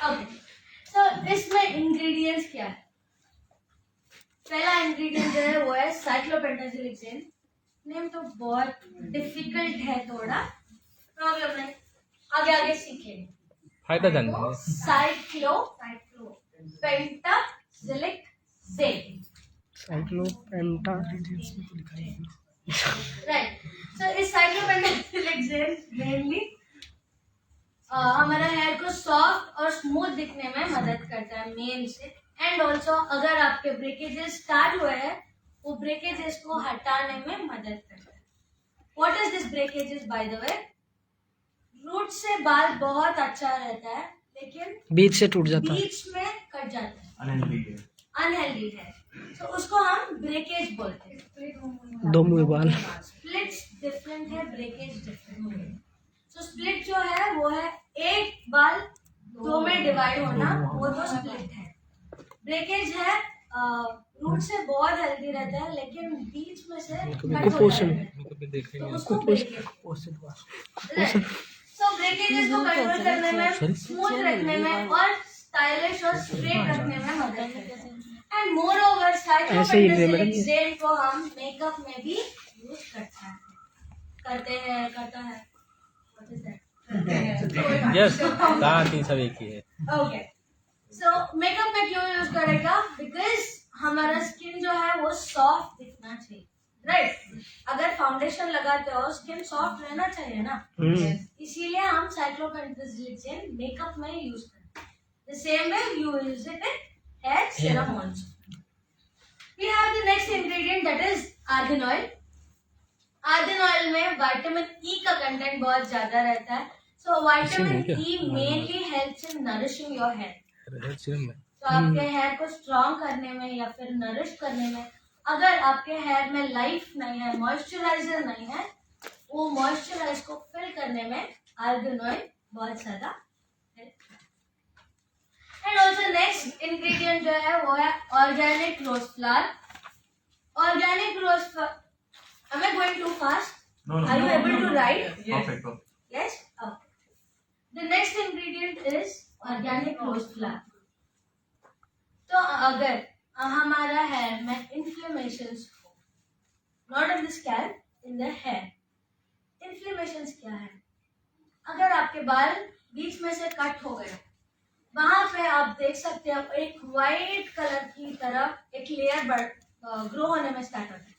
ओके, सो इसमें इंग्रेडिएंट्स क्या है? पहला इंग्रेडिएंट जो है वो है साइक्लोपेंटासिलिक्सेन। नेम तो बहुत डिफिकल्ट है, थोड़ा प्रॉब्लम नहीं, आगे आगे सीखेंगे। फायदा जानना है। साइक्लोपेंटासिलिक्सेन, साइक्लोपेंटा राइट। सो इस साइक्लोपेंटासिलिक्सेन मेनली हमारा हेयर को सॉफ्ट और स्मूथ दिखने में मदद करता है मेन से। एंड ऑल्सो अगर आपके ब्रेकेजेस स्टार्ट हुए हैं, वो ब्रेकेजेस को हटाने में मदद करता है। What is this breakages by the way? Root से बाल बहुत अच्छा रहता है, लेकिन बीच से टूट जाता है, बीच में कट जाता है, अनहेल्दी है, तो उसको हम ब्रेकेज बोलते हैं। दो मुंह बाल। स्प्लिट्स डिफरेंट है, ब्रेकेज डिफरेंट है। सो स्प्लिट जो है वो है एक बाल दो में डिवाइड होना, वो तो स्प्लिट है। ब्रेकेज है रूट से बहुत हेल्दी रहता है, लेकिन बीच में से कट हो जाता है, तो उसको ब्रेकेज। सो ब्रेकेजेस को कंट्रोल करने में, स्मूथ रखने में और स्टाइलिश और स्ट्रेट रखने में मदद करता है। एंड मोर ओवर साइक्लोपेंटासिलिक्सेन को हम मेकअप में भी यूज करता है। यस, साथ ही सब एक ही है। ओके, सो मेकअप में क्यों यूज करेगा? बिकॉज हमारा स्किन जो है वो सॉफ्ट दिखना चाहिए, राइट? अगर फाउंडेशन लगाते हो स्किन सॉफ्ट रहना चाहिए ना, इसीलिए हम साइक्लोपेंटासिलिक्सेन मेकअप में यूज करते हैं। The same way you use it in hair serum also. We have the next ingredient, that is argan oil. Argan oil में विटामिन ई का कंटेंट बहुत ज्यादा रहता है। So vitamin E mainly helps in nourishing your hair. तो आपके hair को strong करने में या फिर नरिश करने में, अगर आपके हेयर में लाइफ नहीं है, मॉइस्चराइजर नहीं है, वो मॉइस्चराइज को फिल करने में आर्गन ऑयल बहुत ज्यादा हेल्प करता है। एंड ऑल्सो नेक्स्ट इंग्रेडिएंट जो है वो है organic rose flower. Organic rose flower, am I going too fast? No. Are you able to write? Perfect. Yes? Okay. The next ingredient is organic rose flower. तो अगर हमारा hair में inflammations हो, not in the scalp, in the hair, inflammations क्या है? अगर आपके बाल बीच में से कट हो गए, वहां पे आप देख सकते हैं एक वाइट कलर की तरह एक लेयर ग्रो होने में स्टार्ट होता है,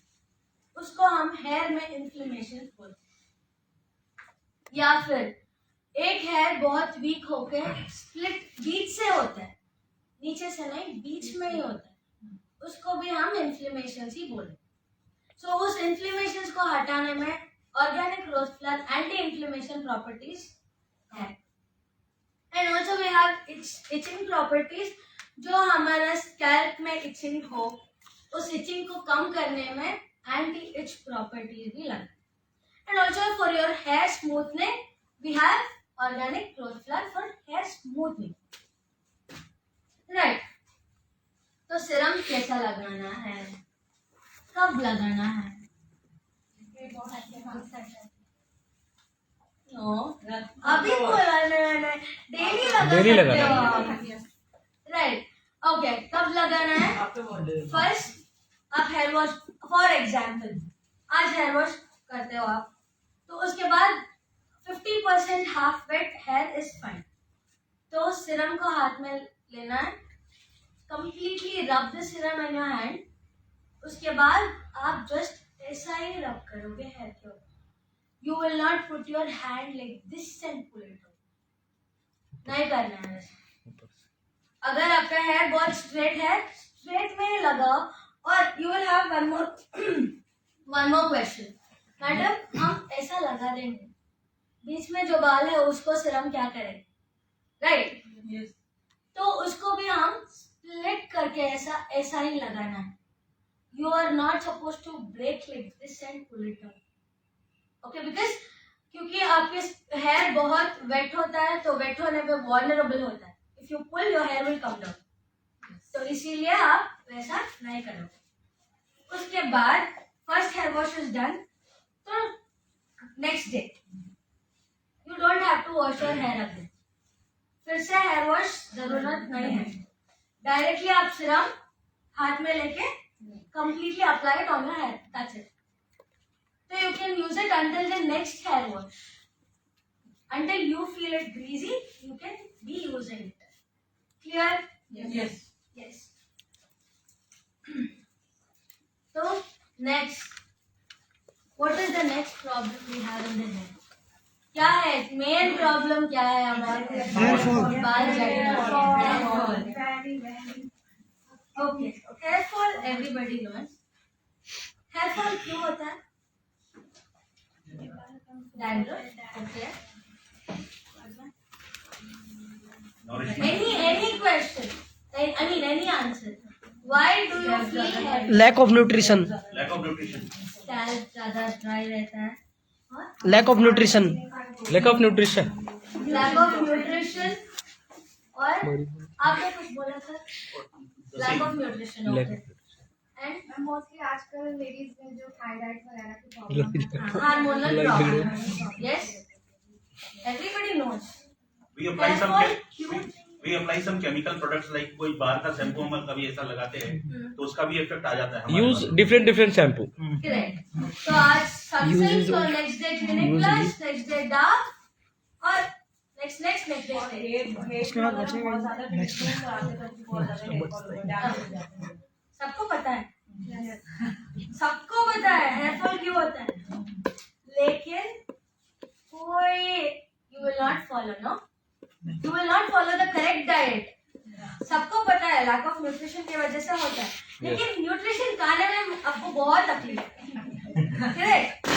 उसको हम हेयर में इन्फ्लेमेशन बोलते हैं। या फिर एक हेयर बहुत वीक होके स्प्लिट बीच से होता है, नीचे से नहीं, बीच में ही होता है, उसको भी हम इन्फ्लेमेशन ही बोलते हैं। सो उस इन्फ्लेमेशन को हटाने में organic rose flower anti inflammation properties है। And also we have itching properties, जो हमारा स्कैल्प में इचिंग हो, उस इचिंग को कम करने में एंटी इच प्रॉपर्टीज भी लगता है। And also for your hair smoothening we have organic rose flower for hair smoothening, right? तो सिरम कैसा लगाना है, कब लगाना है? नो, अभी बोला मैंने, डेली लगा सकते हो आप, राइट? ओके, कब लगाना है? फर्स्ट आप हेयर वॉश, फॉर एग्जाम्पल आज हेयर वॉश करते हो आप, तो उसके बाद 50% half wet hair is fine, तो सिरम को हाथ में लेना है, completely rub the serum in your hand. उसके बाद आप जस्ट ऐसा ही रब करोगे हेयर के ऊपर, you will not put your hand like this and pull it out, नहीं करना है वैसे। अगर आपका हेयर बहुत स्ट्रेट है, स्ट्रेट में ही लगाओ। और you will have one more question, madam हम ऐसा लगा देंगे, बीच में जो बाल है उसको सिरम क्या करें, राइट? Yes. तो उसको भी हम स्प्लिट करके ऐसा ऐसा ही लगाना है. You are not supposed to break like this and pull it down. Okay, because क्योंकि आपके हेयर बहुत वेट होता है तो वेट होने पे वल्नरेबल होता है. If you pull, your hair will come down. तो इसीलिए आप वैसा नहीं करोगे. उसके बाद first hair wash is done, तो next day you don't have to wash your hair again. फिर से हेयर वॉश जरूरत नहीं है. डायरेक्टली आप सिरम हाथ में लेके completely apply it on your hair. That's it. So you can use it until the next hair wash. Until you feel it greasy, you can be using it. Clear? Yes. Yes. So next, what is the next problem we have in the hair? क्या है main problem? क्या है हमारे Hair fall. बाल झड़ना. Okay, hair fall everybody knows. Hair fall क्यों होता है? Dandruff. Okay, any question, I mean any answer. Why do you feel hair? Lack of nutrition. Lack of nutrition. Scalp ज्यादा dry रहता है और lack of nutrition. Lack of nutrition. Lack of nutrition. और आपने कुछ बोला sir? Lack of nutrition. Okay, and mostly आजकल ladies में जो थायराइड वगैरह की problem hormonal problem. Yes, everybody knows. We apply Hair some fall chem- we apply some chemical products like कोई बाहर का शैम्पू हम कभी ऐसा लगाते हैं तो उसका भी इफेक्ट आ जाता है हमारे Use बालों different shampoo. करेक्ट. तो आज सनसिल्क, तो next day clinic plus, next day dark और नेक्स्ट डे उसके बाद बचेगा बहुत ज्यादा next treatment कराते हैं, तो बहुत ज्यादा hair fall होता है. सबको पता है. सबको पता है हेयर फॉल क्यों होता है, लेकिन कोई you will not follow. No, you will not follow the correct diet. सबको पता है लैक ऑफ न्यूट्रिशन की वजह से होता है, लेकिन न्यूट्रिशन खाने में आपको बहुत तकलीफ है. Correct,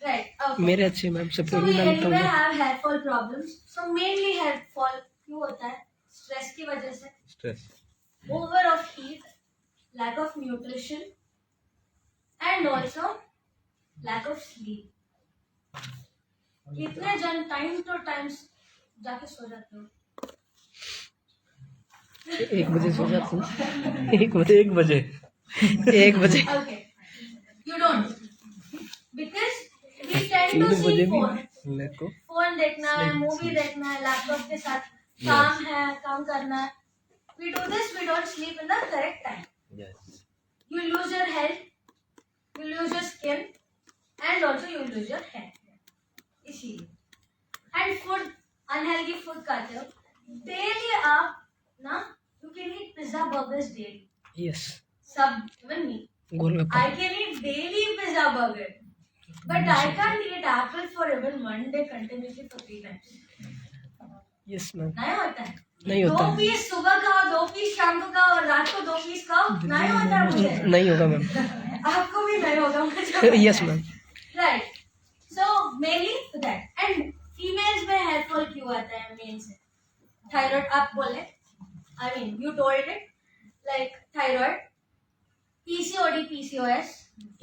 right. मेरे अच्छे मैम सब So we anyway have hair fall problems. So mainly hair fall क्यों होता है? स्ट्रेस की वजह से, Stress. over of heat, lack of nutrition, and also lack of sleep. कितने जन टाइम टू टाइम जाके सो जाते हो? 1 बजे सो जाते हैं. 1 बजे. 1 बजे. Okay, you don't, because we tend तीन to see बजे भी phone. lack of. फोन देखना है, मूवी देखना है, लैपटॉप के साथ काम है, काम करना है. We do this, we don't sleep in the correct time. Yes. You lose your health, you lose your skin, and also you lose your hair. इसीलिए. And food, unhealthy food खाते हो डेली आप ना, you can eat pizza burgers daily. Yes. सब, even me, golgappa. I can eat daily pizza burger, but I can't eat apple for even one day continuously for 3 times. Yes ma'am. नहीं होता है. नहीं होता 2 पीस सुबह खाओ, 2 पीस शाम को खाओ और रात को 2 पीस खाओ. नहीं होता है मुझे. नहीं होगा मैम. आपको भी नहीं होगा मुझे. Yes ma'am. Right. So mainly for that. And females में हेयर फॉल क्यों आता है मेन से? थायराइड. आप बोले, I mean you told it, like thyroid, PCOD, PCOS.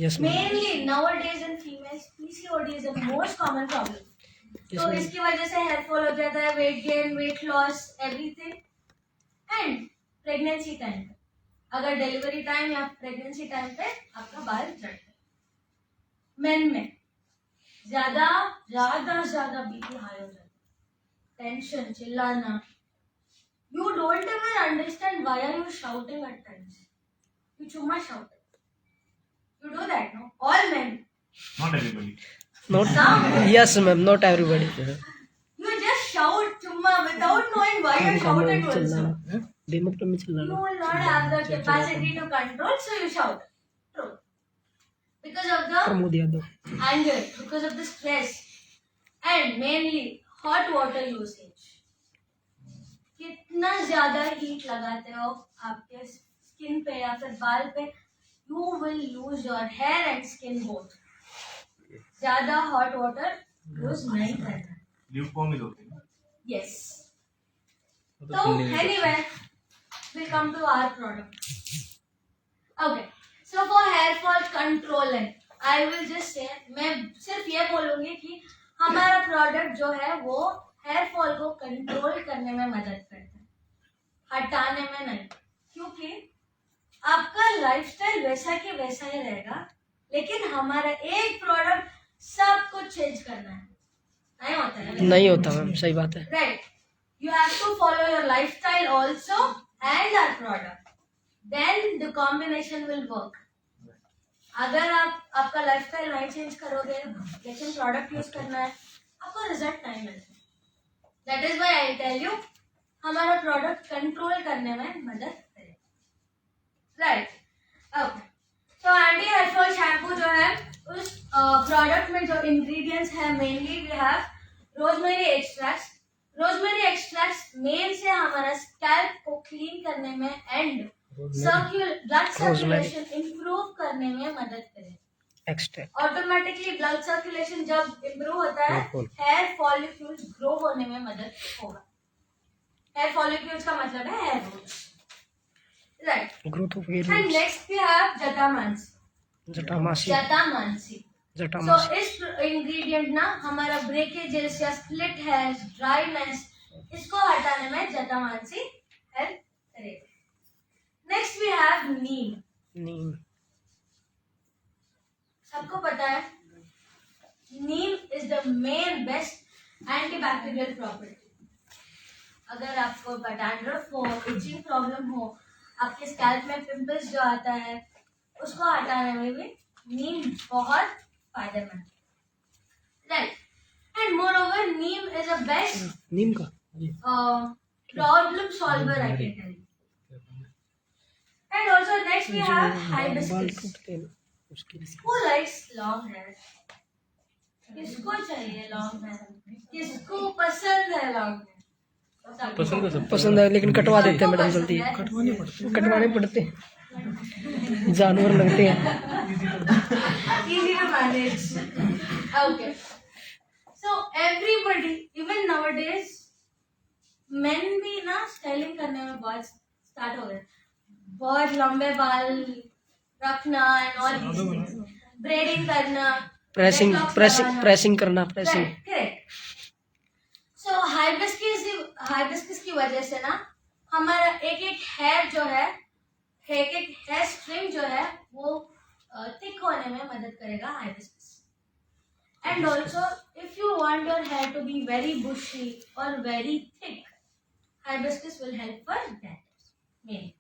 Yes ma'am. Mainly nowadays in females, PCOD is the most common problem. Yes, तो ma'am. इसकी वजह से हेयर फॉल हो जाता है, weight gain, weight loss, everything. And pregnancy time पे, अगर delivery time या प्रेगनेंसी टाइम पे आपका बाल झड़ता है. मेन में ज्यादा बीपी हाई हो जाता है, टेंशन, चिल्लाना. You don't even understand why are you shouting at times. You chumma shout. You do that, no? All men. Not everybody. Not. Some. Yes ma'am. Not everybody. You just shout chumma without knowing why you shouted also. चिल्लाना. दिमाग में You चिल्लाना. will not have the capacity to control, so you shout. True. Because of the Pramod Yadav. anger, because of the stress, and mainly hot water usage. कितना ज्यादा heat लगाते हो आपके skin पे या फिर बाल पे, you will lose your hair and skin both. ज्यादा हॉट वाटर यूज नहीं करना। ल्यूकवार्म ही होती है। यस। तो anyway, we come to our product. Okay, so for hair fall controlling, I will just say, मैं सिर्फ ये बोलूंगी कि हमारा प्रोडक्ट जो है वो हेयर फॉल को कंट्रोल करने में मदद करता है, हटाने में नहीं। क्योंकि आपका लाइफस्टाइल वैसा के वैसा ही रहेगा, लेकिन हमारा एक प्रोडक्ट सब कुछ चेंज करना है, नहीं होता है। नहीं होता मैम, सही बात है। Right, you have to follow your lifestyle also and our product, then the combination will work. अगर आप आपका लाइफस्टाइल नहीं चेंज करोगे लेकिन प्रोडक्ट यूज करना है, आपको रिजल्ट नहीं मिलता। That is why I tell you, हमारा प्रोडक्ट कंट्रोल करने में मदद करेगा। Right, okay. तो एंटी हेयर फॉल शैम्पू जो है उस प्रोडक्ट में जो इंग्रेडिएंट्स है, mainly we have rosemary extracts. Rosemary extracts main से हमारा स्कैल्प को क्लीन करने में एंड ब्लड सर्कुलेशन इंप्रूव करने में मदद करेगा। एक्सट्रैक्ट ऑटोमेटिकली ब्लड सर्कुलेशन जब इम्प्रूव होता है, हेयर फॉलिक्यूल्स ग्रो होने में मदद होगा। हेयर फॉलिक्यूल्स का मतलब है hair roots. Right, growth of hair and next we have jatamansi. Jatamasi jatamansi jatamasi तो इस इंग्रेडिएंट ना हमारा ब्रेकेजेस या स्प्लिट हेयर्स, ड्राइनेस, इसको हटाने में जटामांसी हेल्प करेगा। Next we have neem. सबको पता है neem is the main best antibacterial property. अगर आपको डैंड्रफ हो, इचिंग प्रॉब्लम हो, आपके स्कैल्प में पिंपल्स जो आता है, उसको हटाने में भी नीम बहुत फायदेमंद। Right, and moreover neem is a best neem का problem solver, I can tell you. And also next we have hibiscus. Who likes long hair? किसको चाहिए long hair? किसको पसंद है long hair? पसंद है, लेकिन कटवा देते हैं मैडम जल्दी। कटवाने पड़ते हैं, जानवर लगते हैं। Easy to manage. Okay. So everybody, even nowadays, men भी ना स्टाइलिंग करने में बहुत स्टार्ट हो गए। बहुत लंबे बाल रखना एंड ऑल ब्रेडिंग करना, प्रेसिंग करना। करेक्ट। सो हाइबिस्कस की वजह से ना हमारा एक हेयर जो है, एक हेयर स्ट्रिंग जो है वो थिक होने में मदद करेगा hibiscus. And also if you want your hair to be very bushy और very thick, hibiscus will help for that main.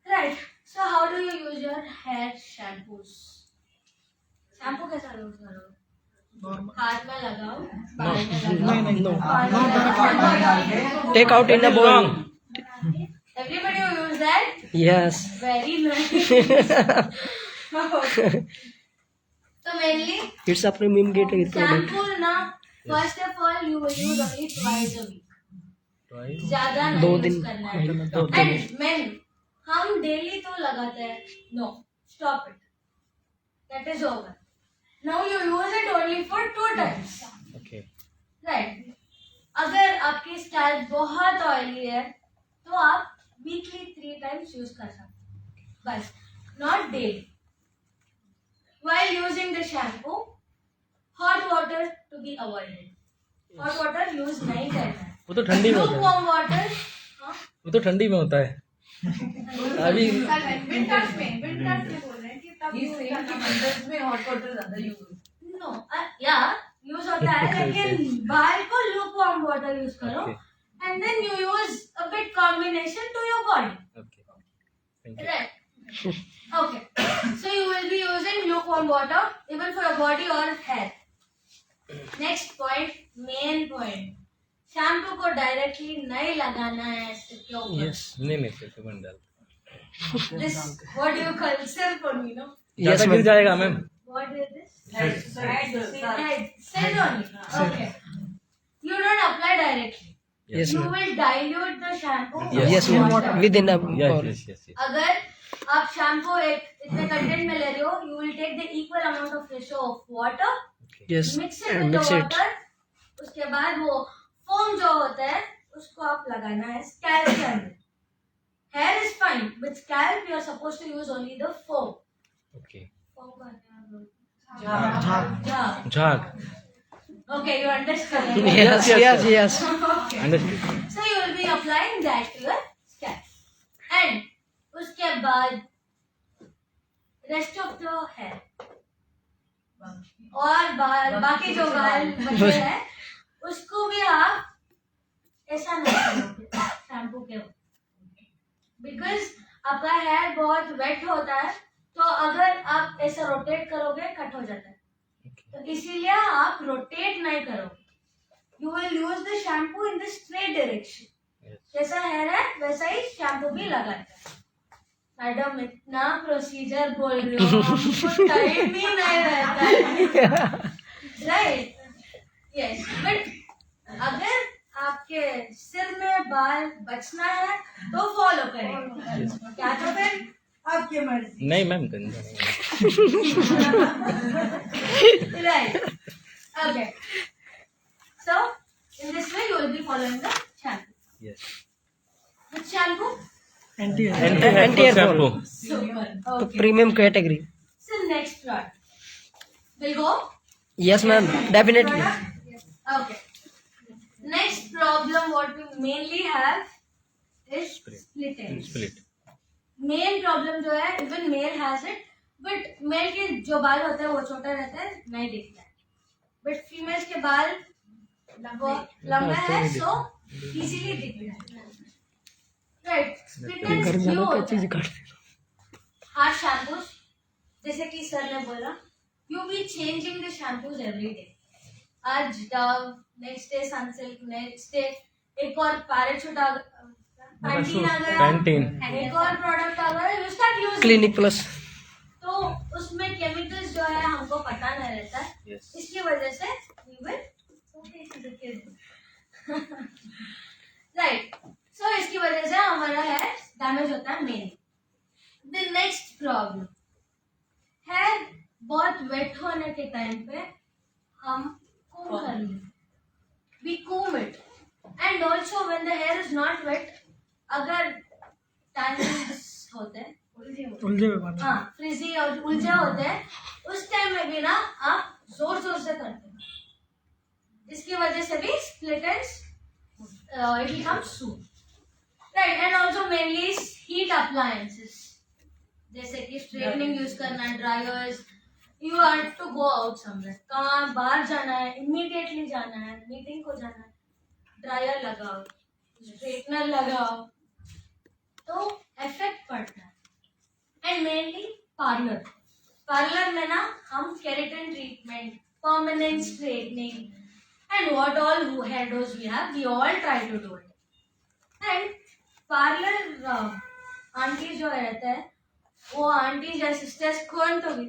Right. So how do you use your hair shampoos? Shampoo कैसा use करो? हाथ में लगाओ, बाल में लगाओ, take out in the bowl. Everybody who use that? Yes. Very nice. तो mainly it's a premium grade product. shampoo ना first of all you will use only twice a week. ज्यादा दो नहीं दिन यूज करना है। And men, हम daily तो लगाते हैं, no, stop it, that is over. Now you use it only for 2 times। Okay. राइट, अगर आपकी स्कैल्प बहुत ऑयली है तो आप वीकली 3 times यूज कर सकते हैं, बस, not daily. While using the shampoo, hot water to be avoided. Hot water use नहीं करना है। वो तो ठंडी में होता है। वार्म वाटर, वो तो ठंडी में होता है। अभी विंटर्स में बोल रहे हैं कि तब यूज करना। विंटर्स में हॉट वाटर ज्यादा यूज नो, या यूज होता है, लेकिन बाल को लूक वार्म वाटर यूज करो and then you use a bit combination to your body. Thank you. Right, okay. So you will be using lukewarm water even for your body और hair. Next point, main point, shampoo को directly नहीं लगाना है सिर के ऊपर। Yes, नहीं सिर्फ बन डाल। This what do you call सिर्फ only, no? ज्यादा गिर जाएगा ma'am. What is this? Head only. Okay. You don't apply directly. Yes, You ma'am. will dilute the shampoo. Yes. Yes ma'am, with in a yes. अगर आप shampoo एक इतने content में ले रहे हो, you will take the equal amount of ratio of water, yes mix it and with the mix it water. उसके बाद वो फोम जो होता है उसको आप लगाना है स्कैल्प के अंदर. Hair is fine, with scalp you are supposed to use only the foam. Okay foam का झाग Okay, you understand. Yes yes yes Okay. Understood So you will be applying that to your scalp. And उसके बाद rest of the hair. और बाकी जो बाल बचे हैं उसको भी आप ऐसा नहीं करोगे शैम्पू के वक्त. बिकॉज आपका हेयर बहुत वेट होता है, तो अगर आप ऐसा रोटेट करोगे कट हो जाता है. तो इसीलिए आप रोटेट नहीं करोगे. You will use the shampoo in the straight direction. जैसा हेयर है वैसा ही शैम्पू भी लगाते हैं. मैडम इतना प्रोसीजर बोल रहे हो, हमको टाइम ही नहीं रहता है. Right, yes. बट अगर आपके सिर में बाल बचना है तो फॉलो करें, क्या तो फिर आपकी मर्जी. नहीं मैम गंदा नहीं. Right. Okay. So, in this way, you will be following the shampoo. Yes Which shampoo? Anti anti hair fall Super. तो Okay. Premium category. So, next product. Will go? Yes ma'am definitely. Product? Okay. Next problem, what we mainly have is split ends. Split main problem जो है, even male has it, but male के जो बाल होते हैं वो छोटा रहता है, नहीं दिखता है. बट फीमेल्स के बाल वो लंबा है, सो इजीली दिखता है. राइट. स्प्लिट एंड्स घर क्यों जाना क्या होता चीज है? काट हार्ड शैम्पूज, जैसे कि सर ने बोला, you be changing the shampoos every day. आज Dove, next day Sunsilk, next day एक और पैराशूट आ गया, पैंटीन आ गया, पैंटीन एक और प्रोडक्ट आ गया, you start using. Clinic plus. तो उसमें केमिकल्स जो है हमको पता नहीं रहता है. Yes. इसकी वजह से we will राइट. सो इसकी वजह से हमारा हेयर डैमेज होता है main. The next problem, hair बहुत वेट होने के टाइम पे हम comb कर लें. We comb it. And also when the hair is not wet, अगर tangles होते हैं, उलझे हुए बाल. हाँ फ्रिजी और उलझे होते हैं, उस टाइम में भी ना आप जोर जोर से करते हैं. इसकी वजह से भी split ends it will come soon. Right. And also mainly heat appliances, जैसे कि स्ट्रेटनिंग यूज करना, dryers. You are to go out somewhere, कहाँ बाहर जाना है, इमीडिएटली जाना है, मीटिंग को जाना है, ड्रायर लगाओ, स्ट्रेटनर लगाओ, तो इफेक्ट पड़ता है. एंड मेनली पार्लर में ना हम keratin treatment, permanent straightening and what all hairdos we have, we all try to do it. And parlour aunty जो रहता है, वो आंटी या सिस्टर्स कौन तो भी,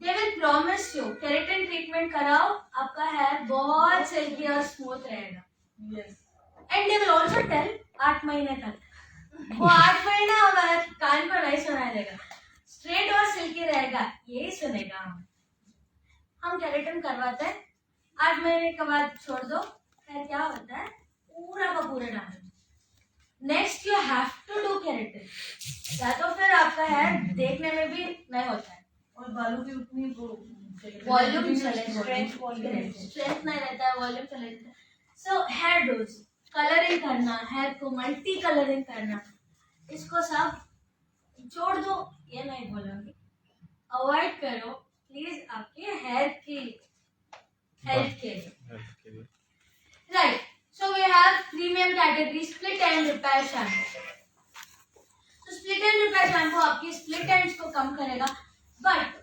they will promise you keratin treatment कराओ, आपका हेयर बहुत सिल्की और स्मूथ रहेगा. Yes. And they will also tell 8 महीने तक. वो 8 महीना हमारे कान पर नहीं सुनाई देगा, स्ट्रेट और सिल्की रहेगा, यही सुनेगा. हम केराटिन करवाते हैं, 8 महीने के बाद छोड़ दो, फिर क्या होता है, पूरा का पूरा damage. Next you have to do keratin, या तो फिर आपका हेयर देखने में भी नहीं होता है, और बालों की उतनी वो वॉल्यूम चले, Strength स्ट्रेंथ नहीं रहता है, वॉल्यूम चले जाता है. सो हेयर डोज, कलरिंग करना, हेयर को मल्टी कलरिंग करना, इसको सब छोड़ दो, ये नहीं बोलूंगी, अवॉइड करो प्लीज, आपके हेयर की हेल्थ के लिए. Right. So we have premium category split end repair shampoo. तो स्प्लिट एंड रिपेयर शैम्पू आपकी स्प्लिट एंड्स को कम करेगा, बट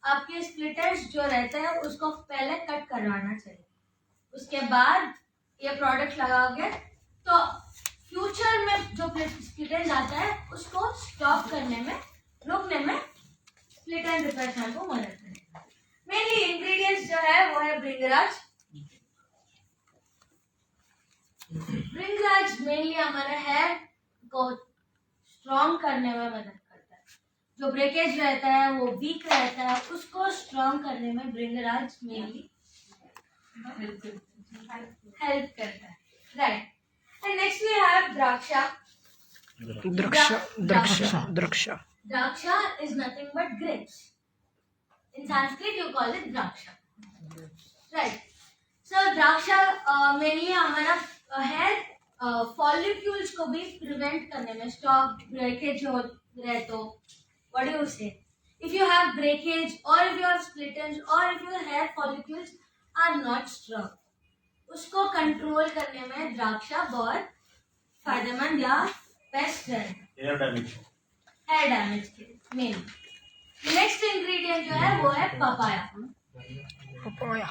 आपके स्प्लिट एंड्स जो रहते हैं उसको पहले कट करवाना चाहिए. उसके बाद ये प्रोडक्ट लगाओगे तो फ्यूचर में जो स्प्लिट एंड आता है उसको स्टॉप करने में, रोकने में स्प्लिट एंड रिपेयर शैम्पू मदद करेगा. मेनली इंग्रेडिएंट्स जो है वो है भृंगराज. भृंगराज मेनली हमारे हेयर को स्ट्रॉन्ग करने में मदद करता है. जो ब्रेकेज रहता है वो वीक रहता है, उसको स्ट्रॉन्ग करने में भृंगराज मेनली हेल्प करता है, right. And next we have Draksha. Draksha Draksha is nothing but grapes. In Sanskrit, you call it draksha. Right. So draksha mainly हमारा hair follicles को भी prevent करने में, stop breakage हो रहे तो, what do you say? If you have breakage or if you have split ends or if your hair follicles are not strong, उसको control करने में द्राक्षा बहुत फायदेमंद या बेस्ट है। Hair damage. हेयर डैमेज के मेन। नेक्स्ट इंग्रेडिएंट जो है वो है पपाया।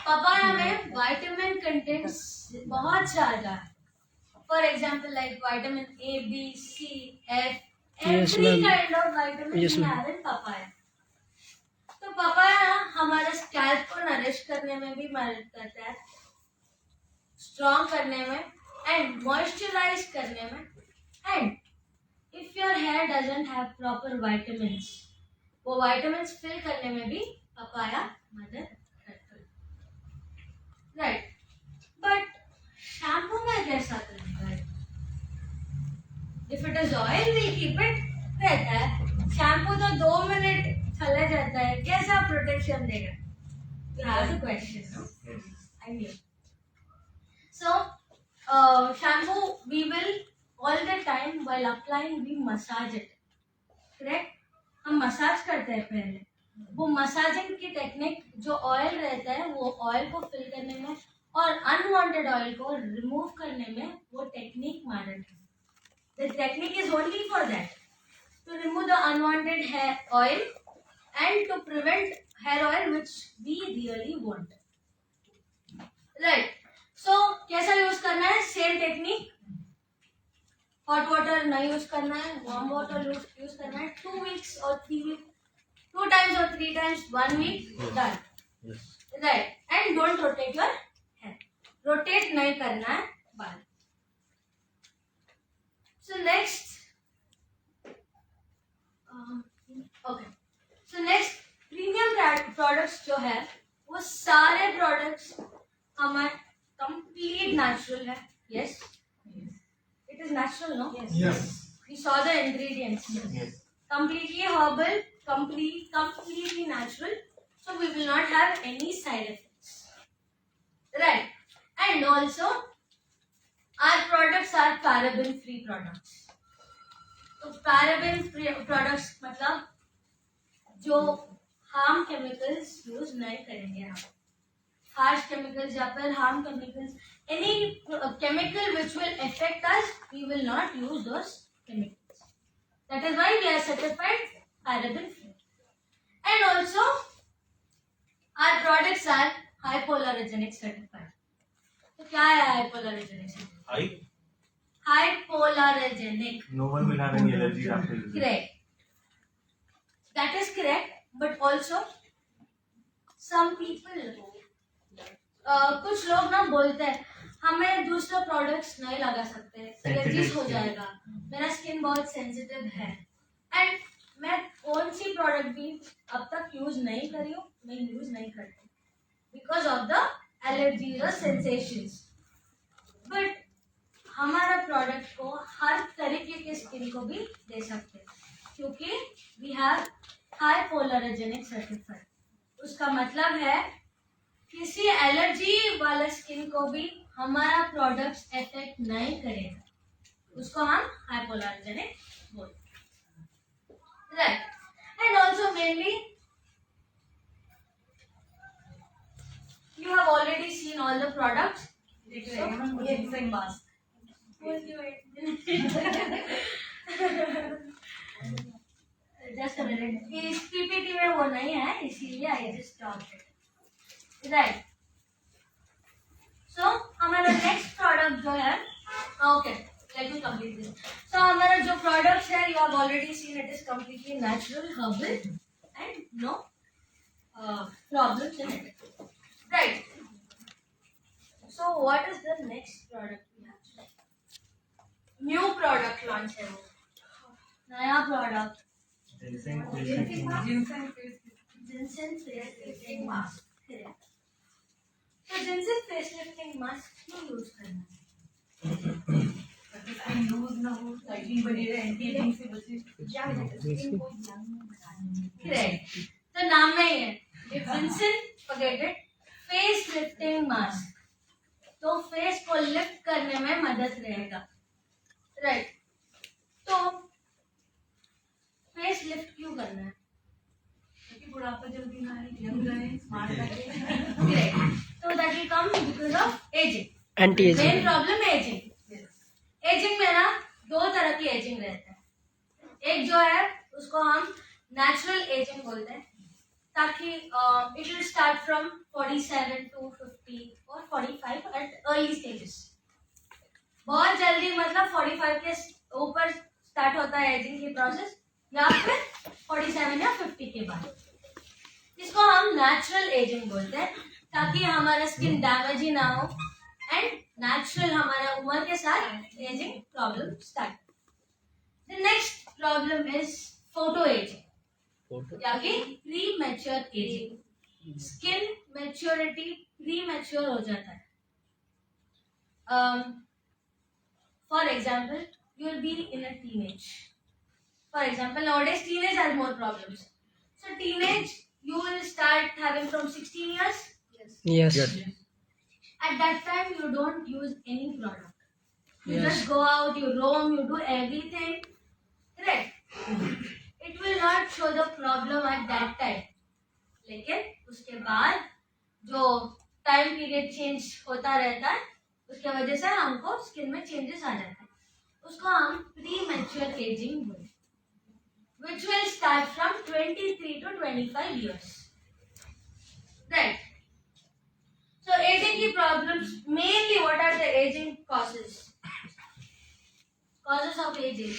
पपाया में विटामिन कंटेंट्स बहुत ज्यादा है। For example like vitamin A, B, C, F, every kind of vitamin we have in papaya. तो पपाया हमारे स्कैल्प को नरिश करने में भी मदद करता है, स्ट्रॉन्ग करने में एंड मॉइस्चराइज करने में, and if your hair doesn't have proper vitamins, वो vitamins fill करने में भी पपाया मदद करता है, right? But शैम्पू में कैसा करेंगे? If it is oil, we'll keep it रहता है। शैम्पू तो 2 मिनट चला जाता है, कैसा प्रोटेक्शन देगा? You have the question, no? I knew. So, shampoo we will all the time while applying we massage it, correct? हम मसाज करते हैं पहले। वो मसाजिंग की टेक्निक जो ऑयल रहता है वो ऑयल को फिल करने में और अनवांटेड ऑयल को रिमूव करने में वो टेक्निक मदद है। The technique is only for that, to remove the unwanted hair oil and to prevent hair oil which we really want, right? So कैसा यूज करना है? Same technique. हॉट वाटर नहीं यूज करना है, वार्म वाटर यूज करना है। 2 weeks और 3 weeks, 2 times or 3 times, 1 week, done. Yes. Right. And don't rotate your hair. Rotate नहीं करना है बाल। So next, okay. So next, premium products जो है वो सारे products हमारे complete natural है। Yes. It is natural, no? Yes. We saw the ingredients. Yes. Completely herbal, completely natural. So we will not have any side effects. Right. And also, our products are paraben-free products. So paraben-free products मतलब जो harm chemicals use नहीं करेंगे हम। Harsh chemicals या फिर harm chemicals, any chemical which will affect us, we will not use those chemicals. That is why we are certified paraben free. And also, our products are hypoallergenic certified. तो क्या है hypoallergenic certified? Hypoallergenic. No one will have any allergies after using it. Correct. That is correct. But also, some people, कुछ लोग ना बोलते हैं हमें दूसरा प्रोडक्ट्स नहीं लगा सकते, एलर्जीज हो जाएगा, मेरा स्किन बहुत सेंसिटिव है। एंड मैं कौन सी प्रोडक्ट भी अब तक यूज नहीं करी हूँ, मैं यूज नहीं करती बिकॉज ऑफ द एलर्जीज और सेंसेशंस। बट हमारा प्रोडक्ट को हर तरीके के स्किन को भी दे सकते हैं क्योंकि वी हैव हाइपोअलर्जेनिक सर्टिफाइड। उसका मतलब है किसी एलर्जी वाले स्किन को भी हमारा प्रोडक्ट्स इफेक्ट नहीं करेगा, उसको हम हाइपोअलर्जेनिक बोलते हैं, right? And also mainly you have already seen all the products. It's a mask. Just a minute. इस PPT में वो नहीं है इसीलिए I just stopped it. Right. So हमारा next product जो है, okay, let me complete this. So हमारा जो products है you have already seen it is completely natural, herbal and no problems in it. Right. So what is the next product we have? New product launch है वो, नया product, Ginseng face lifting mask. Jinasena face lifting mask. तो Jinasena face lifting mask क्यों use करना है? Use ना हो cycle बनी रहे एंटी एजिंग से बचे करेक्ट, तो नाम में ही है Jinasena forget face lifting mask, तो फेस को लिफ्ट करने में मदद रहेगा। राइट, तो फेस लिफ्ट क्यों करना है? क्योंकि बुढ़ापा जल्दी ना आए, यंग रहे, स्मार्ट रहे। करेक्ट, तो that will come because of ageing. Anti main ageing. Problem है एजिंग। एजिंग में ना दो तरह की एजिंग रहता है। एक जो है उसको हम नेचुरल एजिंग बोलते हैं, ताकि it will start from 47 to 50 और 45 एट अर्ली स्टेजेस। बहुत जल्दी मतलब 45 के ऊपर स्टार्ट होता है एजिंग की प्रोसेस, या फिर 47 या 50 के बाद। इसको हम नेचुरल एजिंग बोलते हैं, ताकि हमारा स्किन डैमेज ही ना हो एंड नेचुरल हमारा उम्र के साथ ageing problem start. The next problem is photo ageing, या कि pre mature ageing. Skin maturity pre mature हो जाता है। For example, you will be in a teenage. For example, nowadays teenage has more problems. So teenage, you will start having from 16 years. Yes. At that time, you don't use any product. You Yes. just go out, you roam, you do everything. Correct. It will not show the problem at that time. लेकिन उसके बाद जो time period change होता रहता है, उसके वजह से हमको स्किन में चेंजेस आ जाते हैं। उसको हम प्री मैच्योर एजिंग बोलते हैं, which will start from 23 to 25 years. Right. So aging की problems, mainly what are the aging causes? Causes of aging.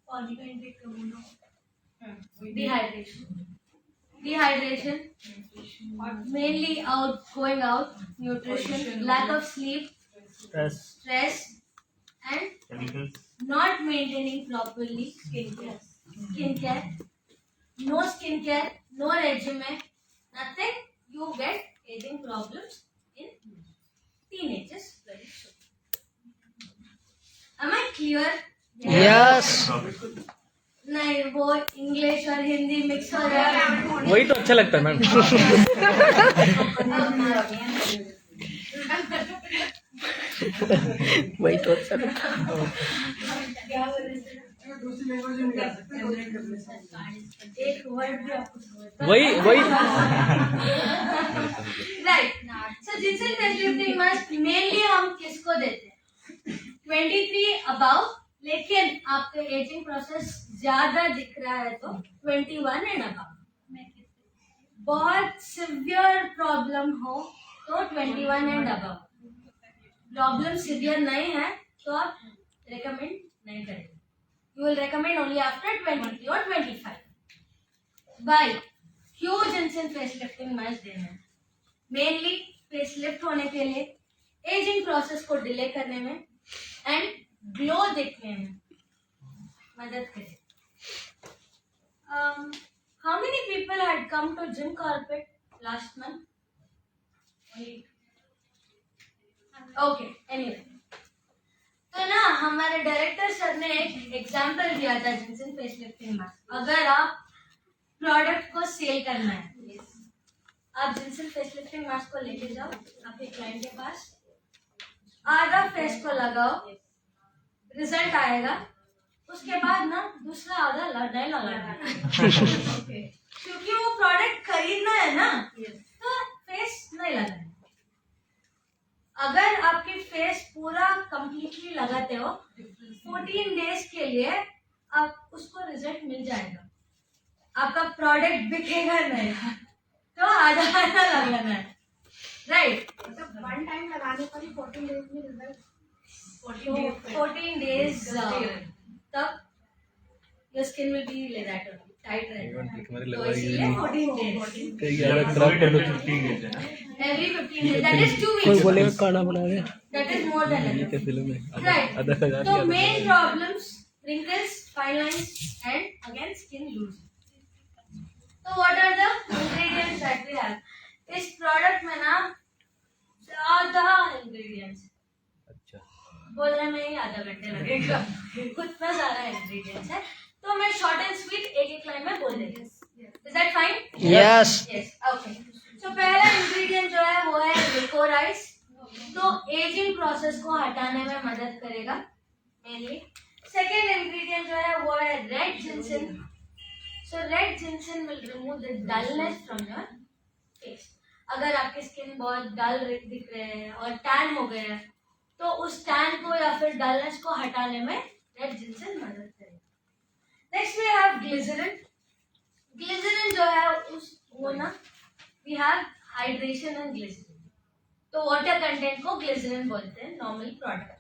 पानी का इंटेक कम होना, Dehydration, mainly going out, nutrition, lack of sleep, stress, and Chemicals. not maintaining properly skincare, no skincare, no regimen, nothing, you get aging problems in teenagers very soon. Am I clear? Yes. नहीं, वो English और Hindi mix हो रहा है। वही तो अच्छा लगता है मैम। वही तो अच्छा लगता है। एक वर्ड भी आपको समझ वही right. So ginseng face lifting mask mainly हम किसको देते हैं? 23 अबव, लेकिन आपका एजिंग प्रोसेस ज्यादा दिख रहा है तो 21 एंड अबव। बहुत सिवियर प्रॉब्लम हो तो 21 एंड अबव। प्रॉब्लम सिवियर नहीं है तो आप रेकमेंड नहीं करेंगे। You will recommend only after 23 और 25। बाय क्यों जिनसेन फेस लिफ्टिंग मास्क देना है? मेनली फेस लिफ्ट होने के लिए, एजिंग प्रोसेस को डिले करने में एंड ग्लो दिखने में मदद करे। How many people had come to Jim Corbett last month? Okay, anyway, तो ना हमारे डायरेक्टर सर ने एक एग्जांपल दिया था जिनसेन फेस लिफ्टिंग मास्क। अगर आप प्रोडक्ट को सेल करना है, आप जिनसेन फेस लिफ्टिंग मास्क को लेके जाओ आपके क्लाइंट के पास, आधा फेस को लगाओ, रिजल्ट आएगा, उसके बाद ना दूसरा आधा नहीं लगाना। क्योंकि वो प्रोडक्ट खरीदना है ना, तो फेस नहीं लगाना। अगर आपकी फेस पूरा कंप्लीटली लगाते हो 14 डेज के लिए, आप उसको रिजल्ट मिल जाएगा। आपका प्रोडक्ट बिकेगा नहीं, तो आधा आधा लगाना है। राइट, मतलब वन टाइम लगाने पर ही 14 डेज में रिजल्ट। 14 डेज तक your skin will be like that only, tight रहेगा। तो इसलिए 14 days, every 15 days, that is 2 कोई weeks, बोलेगा खाना बना रहे that is more than enough. Right, so main problems, wrinkles, fine lines and use. तो what are the ingredients that we have? इस प्रोडक्ट में ना ज्यादा इंग्रेडिएंट्स, अच्छा बोलने में ही आधा घंटे लगेगा, उतना सारा इंग्रेडिएंट्स है। तो मैं शॉर्ट एंड स्वीट एक एक लाइन में बोल देती हूँ। Is that fine? Yes yes, okay. तो पहला इंग्रेडिएंट जो है वो है लिकोराइस। तो एजिंग प्रोसेस को हटाने में मदद करेगा मेनली। सेकेंड इंग्रेडिएंट जो है वो है red ginseng. So red ginseng will remove the dullness from your face. अगर आपकी स्किन बहुत डल दिख रहे हैं और टैन हो गए हैं तो उस टैन को या फिर डलनेस को हटाने में रेड जिंसन मदद करेगा। Next we have glycerin. Glycerin जो है उस वो ना we have hydration and glycerin. तो वाटर कंटेंट को ग्लिसरीन बोलते हैं नॉर्मल प्रोडक्ट।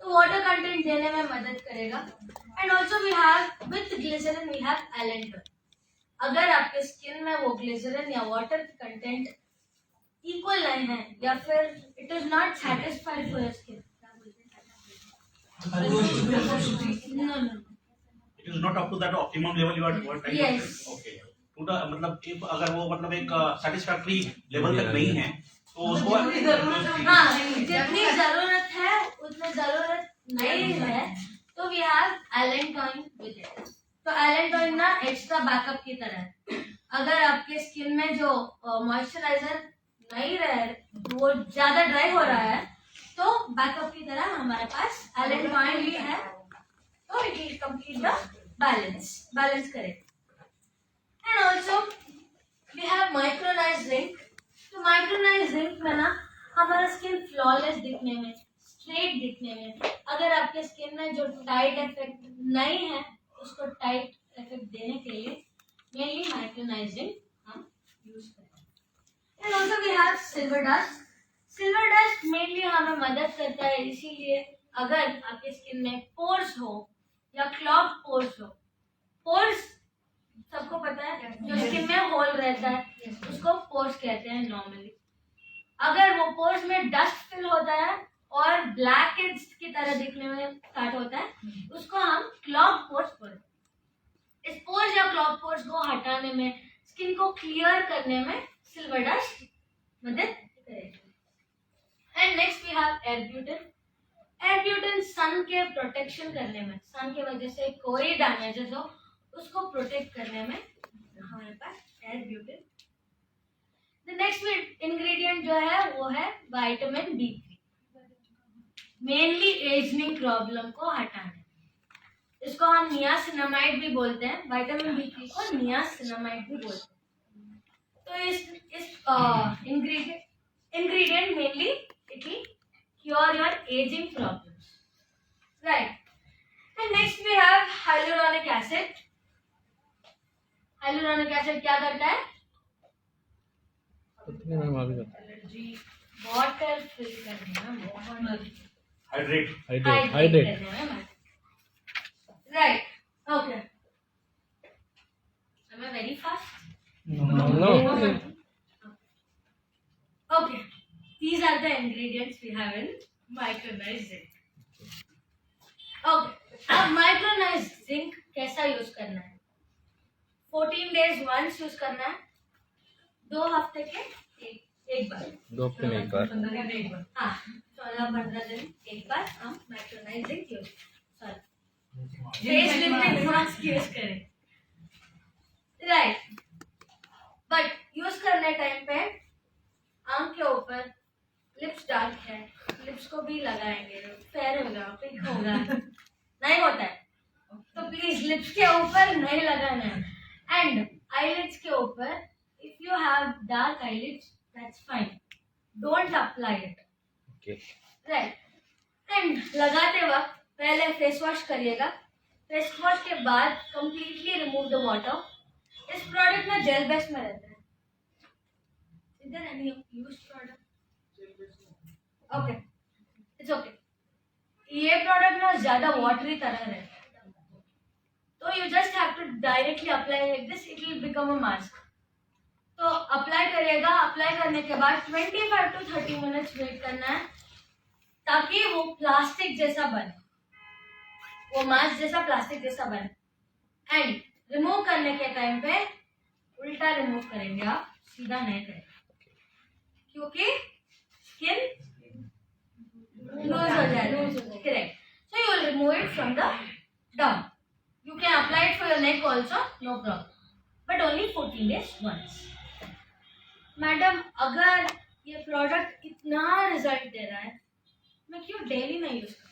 तो वाटर कंटेंट देने में मदद करेगा। And also we have with glycerin we have allantoin. अगर आपके स्किन में वो ग्लिसरीन या वाटर कंटेंट इक्वल नहीं है या फिर it is not satisfied for your skin, no It is not up to that optimum level you are trying Yes. to. Okay. टूटा मतलब if अगर वो मतलब एक satisfactory level तक नहीं है तो उसको हाँ, जितनी जरूरत है उतनी जरूरत नहीं है तो we have allantoin with it. तो एलेंटोइन ना एक्स्ट्रा बैकअप की तरह है। अगर आपके स्किन में जो मॉइस्चराइजर नहीं रहे, वो ज्यादा ड्राई हो रहा है, तो बैकअप की तरह हमारे पास एलेंटोइन भी है। तो it will complete the balance करेगा। And also we have micronised zinc. तो माइक्रोनाइज्ड जिंक में ना हमारा स्किन फ्लॉलेस दिखने में, स्ट्रेट दिखने में, अगर आपके स्किन में जो टाइट इफेक्ट नहीं है उसको टाइट इफेक्ट देने के लिए मेनली माइक्रोनाइज्ड जिंक हम यूज करते हैं। And also we have silver dust. Silver dust mainly हमें मदद करता है, इसीलिए अगर आपके स्किन में पोर्स हो या क्लॉग पोर्स हो, पोर्स सबको पता है जो स्किन में होल रहता है उसको पोर्स कहते हैं नॉर्मली। अगर वो पोर्स में डस्ट फिल होता है और ब्लैक की तरह दिखने में स्टार्ट होता है उसको हम क्लॉग पोर्स बोलते हैं। इस पोर्स या क्लॉग पोर्स को हटाने में, स्किन को क्लियर करने में सिल्वर डस्ट मदद करेगा। And next we have arbutin. Arbutin sun के प्रोटेक्शन करने में, सन के वजह से कोई डैमेजेस हो उसको प्रोटेक्ट करने में हमारे पास arbutin. The next ingredient जो है वो है vitamin B3, mainly ageing problem को हटाने। इसको हम नियासिनामाइड भी बोलते हैं, विटामिन B3 को नियासिनामाइड भी बोलते हैं। तो इस ingredient mainly it will cure your aging problems, right? And next we have hyaluronic acid. Hyaluronic acid क्या करता है? एलर्जी वाटर फिल करने में, hydrate. हाइड्रेट करने में, right? Okay. Am I very fast? No Okay. These are the ingredients we have in micronized zinc. Okay. अब micronized zinc कैसा use करना है? 14 days once यूज करना है, 2 हफ्ते के एक बार, 2 हफ्ते में एक बार। 15 दिन एक बार। हाँ 14-15 दिन एक बार हम micronized zinc use, sorry face lifting mask use करें, राइट। बट यूज करने टाइम पे आंख के ऊपर, लिप्स डार्क है, लिप्स को भी लगाएंगे, फेयर होगा, पिंक होगा, नहीं होता है तो प्लीज लिप्स के ऊपर नहीं लगाना है। एंड आईलिड्स के ऊपर, if you have dark eyelids that's fine, don't apply it, okay right. And लगाते वक्त पहले फेस वॉश करिएगा, फेस वॉश के बाद कंप्लीटली रिमूव द वाटर। इस प्रोडक्ट में जेल बेस में रहता है। Is there any used product? Okay, it's okay. ये प्रोडक्ट ना ज्यादा वाटरी तरह रहता है, तो you just have to directly apply like this, it will become a mask. तो अप्लाई करिएगा, अप्लाई करने के बाद 25 to 30 मिनट्स वेट करना है ताकि वो प्लास्टिक जैसा बने, वो मास्क जैसा प्लास्टिक जैसा बने। एंड रिमूव करने के टाइम पे उल्टा रिमूव करेंगे आप, सीधा नहीं करेंगे, क्योंकि स्किन लूज हो जाएगा। Correct. So you will remove it from the down. You can apply it for your neck also, no problem. But only 14 days once. Madam अगर ये प्रोडक्ट इतना रिजल्ट दे रहा है, मैं क्यों डेली नहीं यूज करती?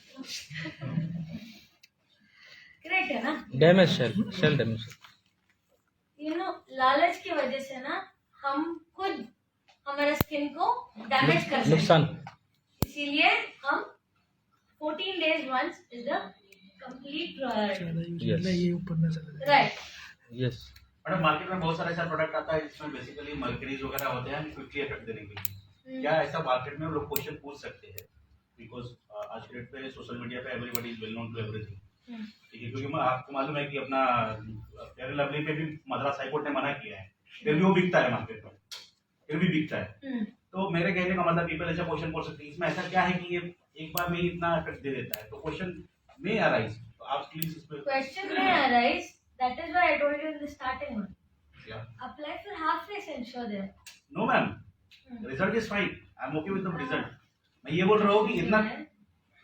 करेक्ट है ना? Damage cell damage. You know, लालच की वजह से ना हम खुद हमारे स्किन को डैमेज कर सकते नुकसान। हैं। इसीलिए हम 14 days once is the complete priority. Yes. ये ऊपर ना चला जाए। Right. यस। मैडम मार्केट में बहुत सारा ऐसा प्रोडक्ट आता है जिसमें बेसिकली मर्करीज वगैरह होते हैं क्विकली इफेक्ट देने के लिए। क्या ऐसा मार्केट में लोग क्वेश्चन पूछ सकते हैं? बिकॉज आज के डेट पे सोशल मीडिया पे everybody is well known to everything, ठीक है? क्योंकि आपको मालूम है कि अपना फेयर लवली पे भी मद्रास हाईकोर्ट ने मना किया है, फिर भी वो बिकता है मार्केट में, फिर भी बिकता है। तो मेरे कहने का मतलब पीपल ऐसा क्वेश्चन पूछ सकते हैं, इसमें ऐसा क्या है कि ये एक बार में ही इतना इफेक्ट दे देता है? तो क्वेश्चन में अराइज, तो आप प्लीज इस पे Question may arise. That is why I told you in the starting one. Yeah. Apply for half face and show them. No ma'am, result is fine, I am okay with the result. मैं ये बोल रहा हूँ कि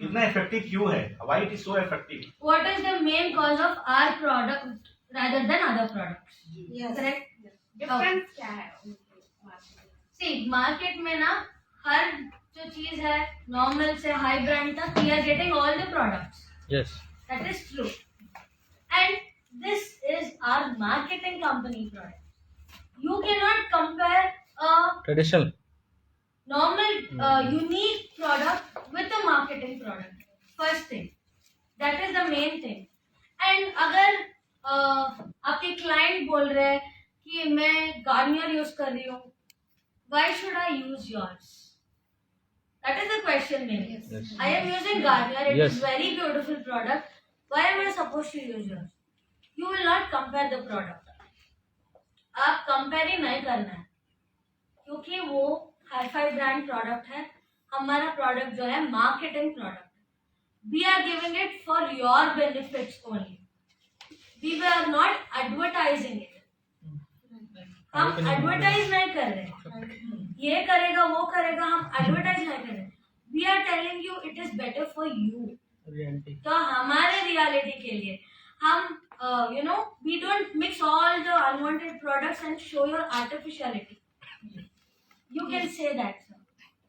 इतना effective क्यों है, why it is so effective? What is the main cause of our product rather than other products? Yes. Correct? Difference क्या है उनके market में? See, market में ना हर जो चीज है नॉर्मल से हाई ब्रांड तक we are getting all the products. Yes. That is true. And this is our marketing company product. You cannot compare a traditional. normal unique product with a marketing product. First thing. That is the main thing. And अगर आपके client बोल रहे हैं कि मैं Garnier use कर रही हूँ, why should I use yours? That is the question maybe. Yes. I am using Garnier. It is Yes. very beautiful product. Why am I supposed to use yours? You will not compare the product. आप compare नहीं करना है, क्योंकि वो hi-fi brand product है, हमारा product जो है मार्केटिंग प्रोडक्ट है। We are giving it for your benefits only, we are not advertising it. हम एडवर्टाइज नहीं कर रहे, ये करेगा वो करेगा, हम एडवर्टाइज नहीं कर रहे। We are telling you it is better for you. तो हमारे रियलिटी के लिए हम you know, we don't mix all the unwanted products and show your artificiality. You can say that, sir.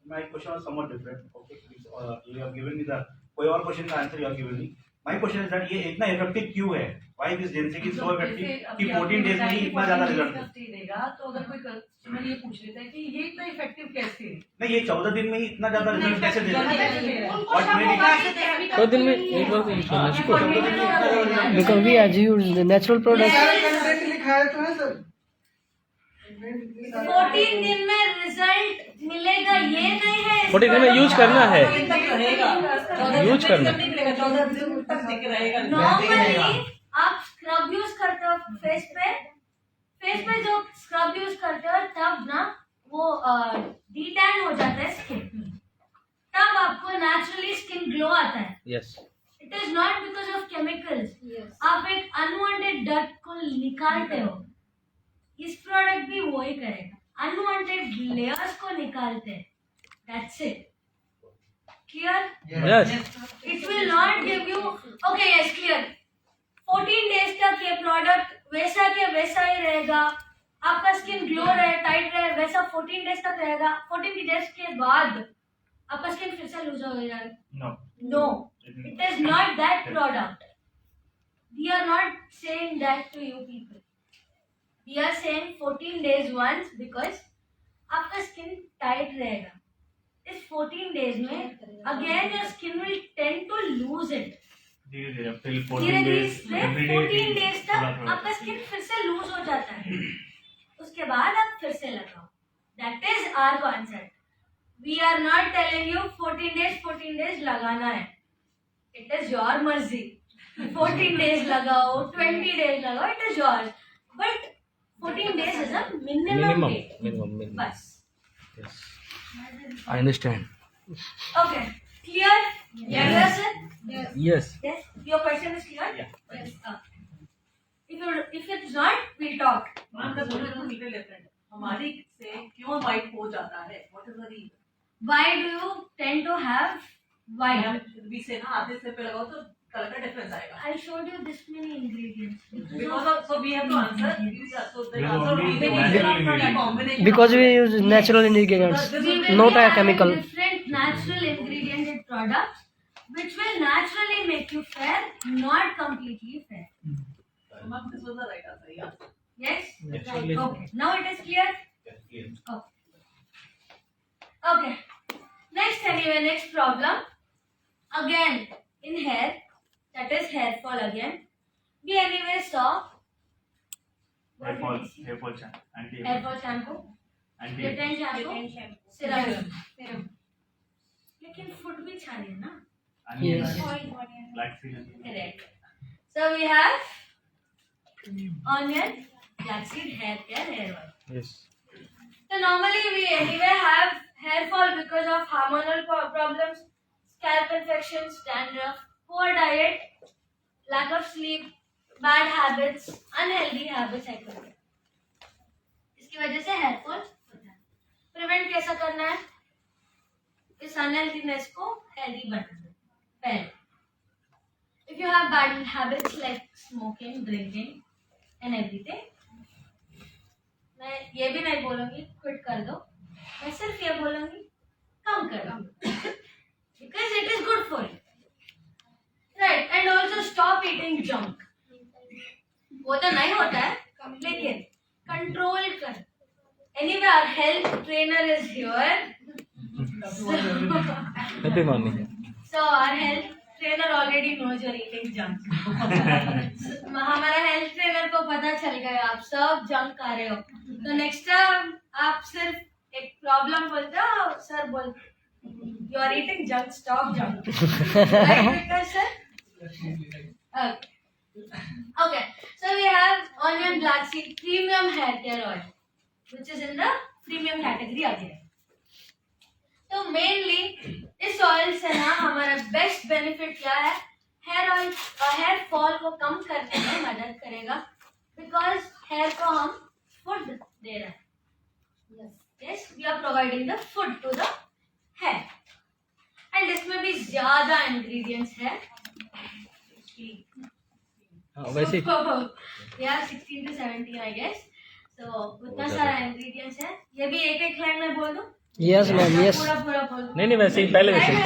My question was somewhat different. Okay, please, you have given me the कोई और question का answer you have given me. My question is that ये इतना effective क्यों है? Why this Ginseng is so effective कि 14 days में ही इतना ज्यादा रिजल्ट है? देगा तो अगर कोई कस्टमर ये पूछ लेता है कि ये इतना इफेक्टिव कैसे है? नहीं, ये 14 दिन में ही इतना ज्यादा रिजल्ट कैसे दे रहा है? उनको What सब made it- होगा तो दिन में एक बार because we as use natural product. लिखा है तो है सर। 14 दिन में रिजल्ट मिलेगा ये नहीं है। 14 दिन में यूज करना है। यूज करना। 14 दिन तक दिख रहेगा। नॉर्मली आप स्क्रब यूज करते हो फेस पे जो स्क्रब यूज करते हो तब ना वो डीटैन हो जाता है स्किन, तब आपको नेचुरली स्किन ग्लो आता है। Yes. It is not because of chemicals. आप एक अनवांटेड डर्ट को निकालते हो, इस प्रोडक्ट भी वही करेगा, अनवांटेड लेयर्स को निकालते हैं। That's it. Clear? Yes. It will not give you okay yes clear. 14 days तक ये प्रोडक्ट वैसा के वैसा ही रहेगा, आपका स्किन ग्लो रहे, टाइट रहे, वैसा 14 डेज तक रहेगा। 14 डेज के बाद आपका स्किन फिर से लूज हो जाएगा। No. No, it is not that product. We are not saying that to you people. We are saying 14 days once because आपका स्किन टाइट रहेगा। इस 14 डेज में again your skin will tend to lose it. धीरे धीरे फिर 14 धीरे धीरे days से every day 14 डेज तक थोड़ा-थोड़ा। आपका स्किन फिर से लूज हो जाता है, उसके बाद आप फिर से लगाओ। That is our concept. We are not telling you 14 days लगाना है, इट इज योर मर्जी। 14 डेज लगाओ, 20 डेज लगाओ, it is yours, but 14 days is a minimum date minimum. बस। Yes, I understand. Okay, clear? Yes, sir? Yes. Yes, your question is clear? Yeah. Yes. If you if it's not, we'll talk. Ma'am मैं बोल रही हूँ little different हमारी से क्यों white हो जाता है what is the reason Why do you tend to have white? We say ना आधे से पे लगाओ तो कलर का डिफरेंस आएगा I showed you this many ingredients. Because of so we have to answer so the Because answer only we natural ingredients. Combination Because we use natural ingredients, We will not be a having chemical. different natural ingredient products which will naturally make you fair, not completely fair. Ma'am this was the right answer या Yes? Actually- Okay. Now it is clear? Okay. Okay. Next problem. Again, in hair, that is hair fall again. We anyway saw Hair fall shampoo. hair fall shampoo, Anti. detergent shampoo, Detergent shampoo. serum. लेकिन food भी छाने ना. Yes. Black seed. Correct. So we have onion, flaxseed, hair care, hair oil. Yes. So normally we anyway have hair fall because of hormonal problems, scalp infections, dandruff, poor diet, lack of sleep, bad habits, unhealthy habits, etc. इसकी वजह से hair fall होता है. Prevent कैसा करना है? इस अनहेल्थीनेस को हेल्दी बनाना. पहले, if you have bad habits like smoking, drinking, and everything, मैं ये भी नहीं बोलूंगी क्विट कर दो. मैं सिर्फ ये बोलूंगी कम कर दो. Because it is good for you. Right, and also stop eating junk. वो तो नहीं होता है, लेकिन कंट्रोल कर. Anyway, our health trainer is here. Happy morning. So our health trainer already knows you're eating junk. हमारा हेल्थ ट्रेनर को पता चल गया आप सब जंक खा रहे हो. तो नेक्स्ट टाइम आप सिर्फ एक प्रॉब्लम बोलते हो, सर बोल you are eating junk, stop junk. Right sir? Okay, so we have onion, black seed, premium hair care oil, which is in the premium category again. तो मेनली इस oil से ना हमारा बेस्ट बेनिफिट क्या है? Hair oil hair fall को कम करने में मदद करेगा, बिकॉज हेयर को हम फूड दे रहे हैं. Yes, we are providing the food to the hair. And इसमें भी ज्यादा इंग्रेडिएंट्स है. हाँ, वैसे यार 16 to 17 आई गेस. तो उतना सारा इंग्रेडिएंट्स है. ये भी एक एक लाइन में बोल दूं? Yes, ma'am. Yes. पूरा पूरा बोल दूं? नहीं वैसे ही पहले वैसे ही.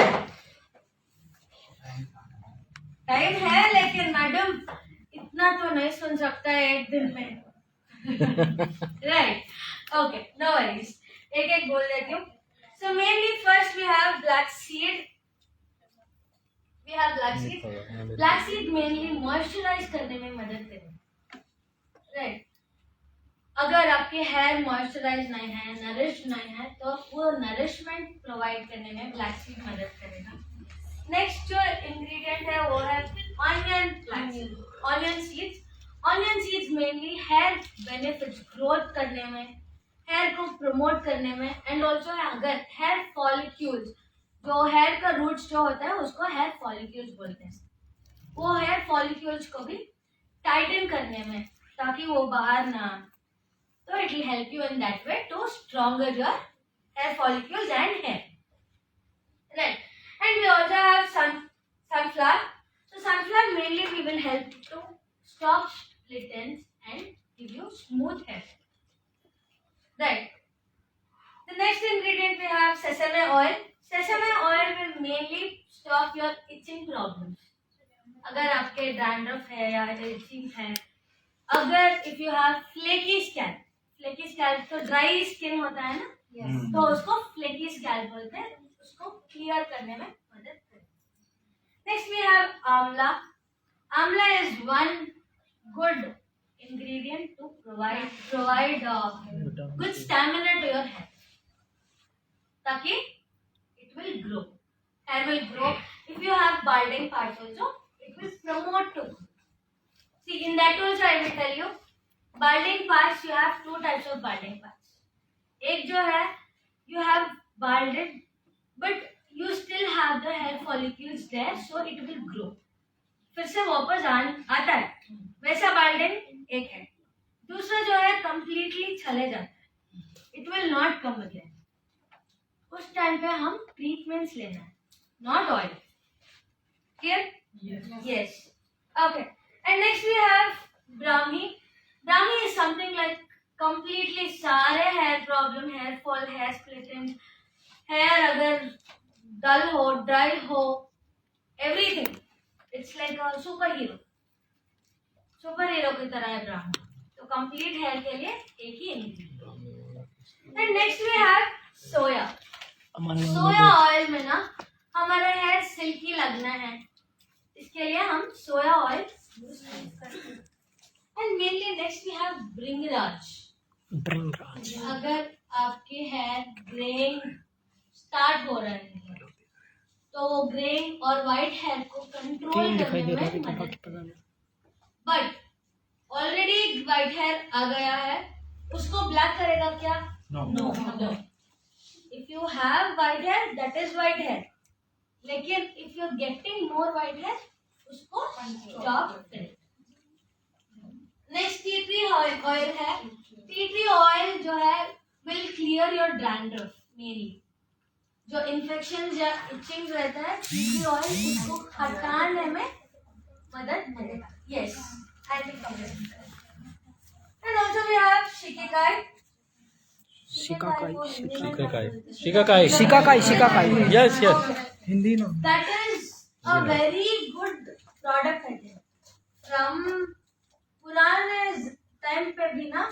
टाइम है, लेकिन मैडम इतना तो नहीं सुन सकता है एक दिन में. Right, okay, no worries. एक एक बोल देती हूँ. So mainly first we have black seed. Black seed mainly moisturize करने में मदद करेगा. राइट, अगर आपके हेयर मॉइस्चराइज नहीं है, नरिश नहीं है, तो वो नरिशमेंट प्रोवाइड करने में ब्लैक सीड मदद करेगा. नेक्स्ट जो इंग्रेडिएंट है वो है onion seeds. Onion seeds mainly hair benefits growth करने में, हेयर को प्रमोट करने में, एंड ऑल्सो अगर हेयर फॉलिक्यूल्स, जो हेयर का रूट्स जो होता है उसको हेयर फॉलिक्यूल्स बोलते हैं, वो हेयर फॉलिक्यूल्स को भी टाइटन करने में, ताकि वो बाहर ना. So it will help you in that way to stronger your hair follicles and hair. Right. And we also have sunflower. So sunflower mainly we will help to stop split ends and give you smooth hair. Right. The next ingredient we have sesame oil. Sesame oil will mainly stop your itching problems. अगर आपके dandruff है या itching है, अगर if you have flaky scalp तो dry skin होता है ना, तो उसको फ्लेकी स्कैल्प बोलते हैं, उसको क्लियर करने में मदद करते हैं. नेक्स्ट वी हैव आंवला. आंवला is one good ingredient to provide good stamina to your hair, ताकि it will grow. Hair will grow. If you have balding parts also, it will promote to grow. See, in that also I will tell you, balding parts, you have two types of balding parts. एक जो है, you have balded, but you still have the hair follicles there, so it will grow. फिर से वापस आता है. वैसा balding एक है। दूसरा जो है कंप्लीटली चले जाता है, it will not come again. उस टाइम पे हम ट्रीटमेंट्स लेना है, not oil. Clear? Yes. Okay. And next we have Brahmi. Brahmi is something like completely सारे hair problem, hair fall, hair splitting, hair अगर dull हो, dry हो, everything. It's like a superhero. Superhero की तरह है Brahmi. तो complete hair के लिए एक ही ingredient. And next we have soya. Soya oil में ना हमारा हेयर सिल्की लगना है, इसके लिए हम सोया ऑयल यूज करते हैं। And mainly next we have bhringraj. अगर आपके हेयर ग्रेइंग स्टार्ट हो रहे हैं तो वो ग्रेइंग और वाइट हेयर को कंट्रोल करने में मदद, बट ऑलरेडी वाइट हेयर आ गया है, उसको ब्लैक करेगा क्या? No. If you have white hair, that is white hair. लेकिन if you are getting more white hair, उसको stop करें। Next tea tree oil है। tea tree oil जो है will clear your dandruff mainly। जो infections या itching रहता है, tea tree oil उसको हटाने में मदद करेगा। Yes, anti-fungal। And also we have shikakai. Shikakai yes Hindi ना That is a very good product I think. From पुराने टाइम पे भी ना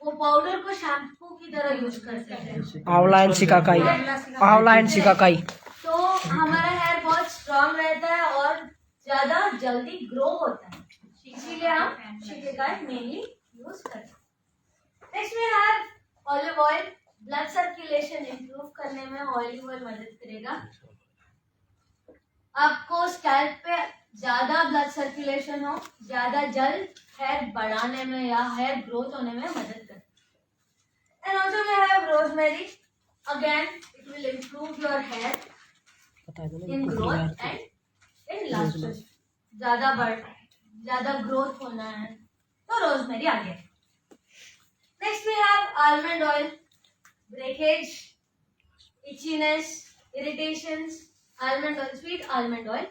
वो पाउडर को शैम्पू की तरह यूज करते थे। आंवला एंड शिकाकाई, आंवला एंड शिकाकाई। तो हमारा हेयर बहुत स्ट्रांग रहता है और ज्यादा जल्दी ग्रो होता है, इसीलिए हम शिकाकाई मेनली यूज करते हैं। Next we have olive oil. Blood circulation improve करने में ऑलिव ऑयल मदद करेगा। आपको स्कैल्प पे ज्यादा ब्लड सर्कुलेशन हो, ज्यादा जल्द हेयर बढ़ाने में या हेयर ग्रोथ होने में मदद करता है। And also we have rosemary. Again it will improve your hair in growth and in lustre. ज्यादा ग्रोथ होना है तो रोजमेरी आ गया। Next we have almond oil. Breakage, itchiness, irritations, almond oil, sweet almond oil,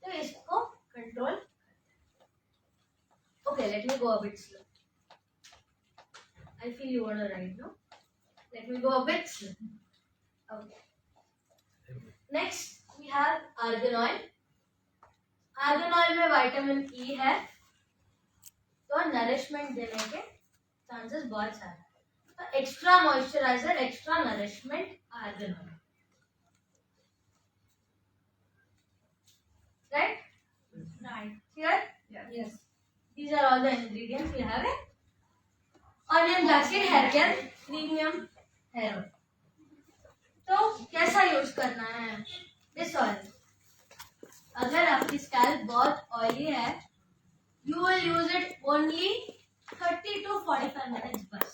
तो इसको control. Okay, let me go a bit slow. I feel you want to write, no? Let me go a bit slow. Okay. Next we have argan oil. Argan oil में vitamin E है, तो nourishment देने के chances बहुत सारे। Extra moisturiser, extra nourishment, argan oil, right? Here? Yes. These are all the ingredients we have in onion black seed hair care premium hair oil. तो कैसा use करना है दिस ऑयल? अगर आपकी स्कैल्प बहुत ऑयली है, you will use it only 30 to 45 minutes बस,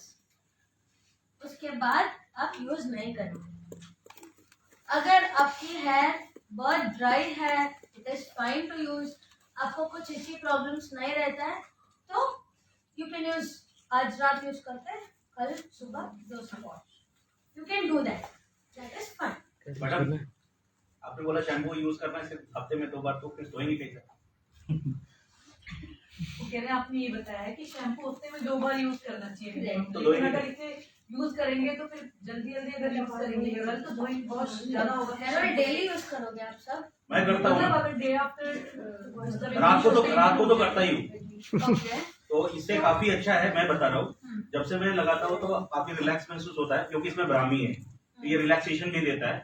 उसके बाद आप यूज नहीं करोगे। अगर आपकी हेयर बहुत ड्राई है, it is fine to use, आपको कुछ इसी प्रॉब्लम्स नहीं रहता है, तो यू कैन यूज। आज रात यूज करते हैं, कल सुबह 2 wash, you can do that, that is fine. Madam आपने बोला शैम्पू यूज करना है सिर्फ हफ्ते में 2 बार, तो फिर धोएंगे कैसे? वो कह रहे हैं आपने ये बताया है कि शैम्पू हफ्ते में 2 बार यूज करना चाहिए, तो लेकिन अगर इसे यूज करेंगे तो फिर जल्दी अगर यूज करेंगे कल तो धोएंगे बहुत ज्यादा होगा। हेयर ऑयल डेली यूज करोगे आप सब? मैं करता हूँ, मतलब अगर डे आफ्टर रात को तो करता ही हूँ। ओके। तो इससे काफी अच्छा है, मैं बता रहा हूँ। जब से मैं लगाता हूँ तो काफी रिलैक्स महसूस होता है, क्योंकि इसमें ब्राह्मी है, तो ये रिलैक्सेशन भी देता है।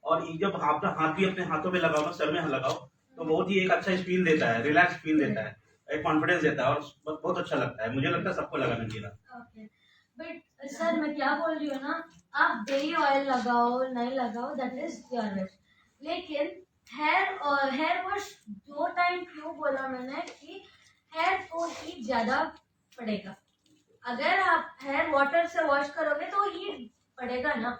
और ये जब आपका हाथ भी अपने हाथों पे लगाओ ना, सर में लगाओ, तो बहुत ही एक अच्छा फील देता है, रिलैक्स फील देता है, एक कॉन्फिडेंस देता है, और बहुत अच्छा लगता है। मुझे लगता है सबको लगाना चाहिए। बट सर मैं क्या बोल रही हूँ ना, आप डेली ऑयल लगाओ नहीं लगाओ दैट इज योर विश, लेकिन हेयर वॉश 2 टाइम क्यों बोला मैंने कि हेयर को हीट ज्यादा पड़ेगा। अगर आप हेयर वाटर से वॉश करोगे तो हीट पड़ेगा ना,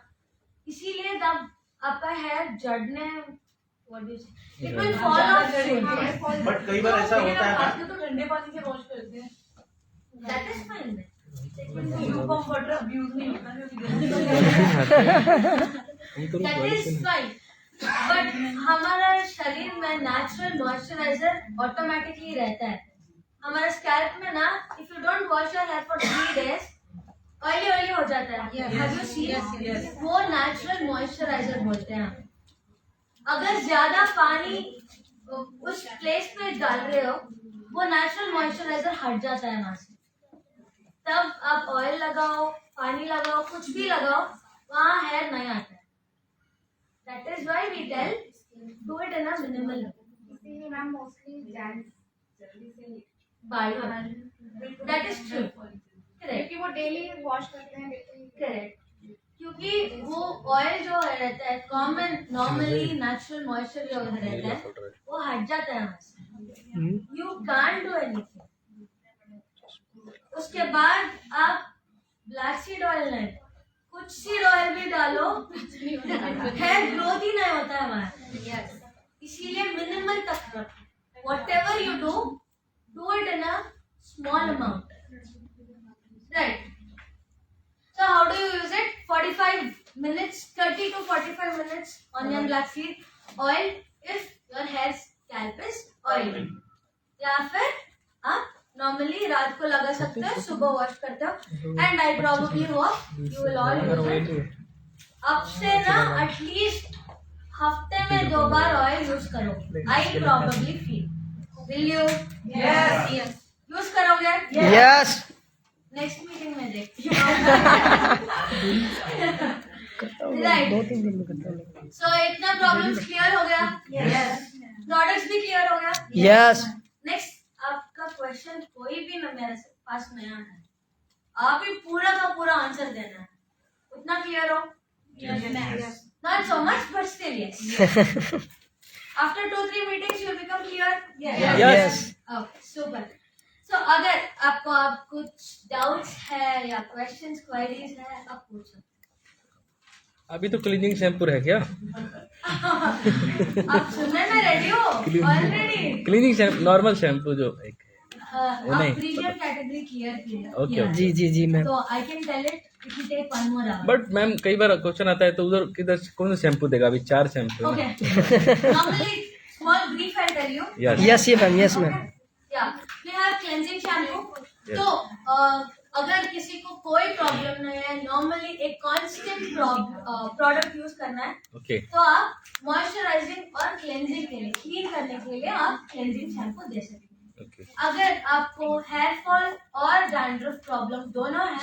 इसीलिए तब आपका हेयर जड़ने it will fall off. But कई बार ऐसा होता है तो ठंडे पानी से वॉश करते हैं, दैट इज सेगमेंट में कंफर्टर अब्यूज नहीं होता दैट इज फाइन, बट हमारा शरीर में नेचुरल मॉइस्चराइजर ऑटोमेटिकली रहता है। हमारा स्कैल्प में ना, if you don't wash your here for 3 days oily oily हो जाता है। Have you seen? वो नेचुरल मॉइस्चराइजर बोलते हैं। अगर ज्यादा पानी उस प्लेस पे डाल रहे हो, वो नेचुरल मॉइस्चराइजर हट जाता है वहां से। तब आप ऑयल लगाओ, पानी लगाओ, कुछ भी लगाओ, वहाँ हेयर नहीं आता है। That is why we tell do it in a minimal इसीलिए मैम मोस्टली जेंट्स जल्दी से बाल। दैट इज ट्रू, करेक्ट क्योंकि वो डेली वॉश करते हैं डेली। करेक्ट, क्योंकि वो ऑयल जो रहता है कॉमन नॉर्मली नेचुरल मॉइस्चर जो रहता है वो हट जाता है वहां से। You can't do anything. उसके बाद आप ब्लैक सीड ऑयल नहीं, कुछ सीड ऑयल भी डालो, हेयर ग्रोथ ही नहीं होता है वहां। इसीलिए मिनिमल तक रखो। Whatever you do it in a small amount, right? So how do you use it? 45 minutes, 30 to 45 minutes onion black seed oil if your hair scalp is oily. या फिर आप नॉर्मली रात को लगा सकते हो, सुबह वॉश करते हो, and I probably wash you will all use it. अब से ना एटलीस्ट हफ्ते में 2 बार ऑयल यूज करो। I probably feel, will you? Yes. Use करोगे? यस। नेक्स्ट मीटिंग में देख। राइट, 2-3 दिन में करता हूँ। सो इतना प्रॉब्लम्स क्लियर हो गया? यस। प्रोडक्ट्स भी क्लियर हो गया? यस। नेक्स्ट आपका क्वेश्चन कोई भी ना मेरे पास नया है, आप ही पूरा का पूरा आंसर देना है। उतना क्लियर हो? Not so much, but still yes. After 2-3 meetings, you will become clear? Yes. Okay, super. So अगर आपको आप कुछ डाउट्स है या क्वेश्चंस क्वेरीज है, आप पूछो। अभी तो क्लीनिंग शैम्पू है क्या? आप सुनने में रेडी हो already? Cleaning shampoo, normal shampoo जो एक है। नहीं, प्रीमियम कैटेगरी क्लियर की है। ओके। जी मैं तो I can tell it if you take 1 more hour. But ma'am कई बार क्वेश्चन आता है तो उधर किधर कौन सा शैम्पू देगा? अभी 4 शैम्पू है। Okay. Normally, small brief I'll tell you. Yes. Yes ये ma'am, yes ma'am. Yeah, we have cleansing shampoo. Yes. तो अगर किसी को कोई प्रॉब्लम नहीं है, नॉर्मली एक कांस्टेंट प्रोडक्ट यूज करना है, ओके। तो आप मॉइस्चराइजिंग और क्लेंजिंग के लिए, क्लीन करने के लिए आप क्लेंजिंग शैम्पू दे सकते हैं। ओके। अगर आपको हेयर फॉल और डैंड्रफ प्रॉब्लम दोनों है,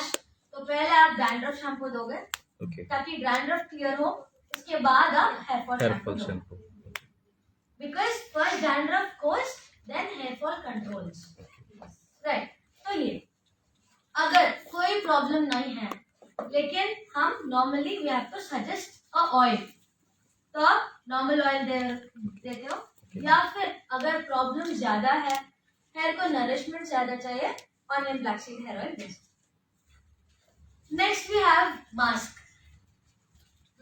तो पहले आप डैंड्रफ शैम्पू दोगे ओके। ताकि डैंड्रफ क्लियर हो, उसके बाद आप hair fall shampoo. Because first dandruff goes then hair fall controls, right? तो ये अगर कोई प्रॉब्लम नहीं है, लेकिन हम normally we have to suggest a oil, तो आप नॉर्मल ऑयल देते हो, या फिर अगर प्रॉब्लम ज्यादा है, हेयर को नरिशमेंट ज्यादा चाहिए, onion black seed hair oil best. Next we have mask.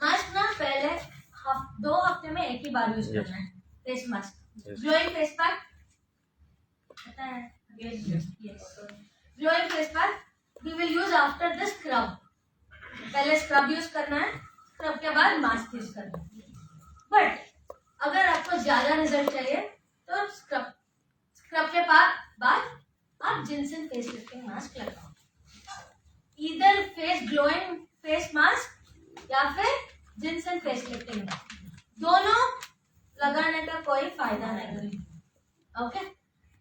Mask ना पहले 2 हफ्ते में एक ही बार यूज करना है। Face mask, glowing face pack पता है? Yes. Glowing face pack we will use after the scrub. पहले स्क्रब यूज करना है, स्क्रब के बाद मास्क यूज करना है। बट अगर आपको ज्यादा रिजल्ट चाहिए तो स्क्रब के बाद आप जिनसन फेस लिफ्टिंग मास्क लगाओ। इधर फेस ग्लोइंग फेस मास्क या फिर जिनसन फेस लिफ्टिंग, दोनों लगाने का कोई फायदा नहीं है। ओके।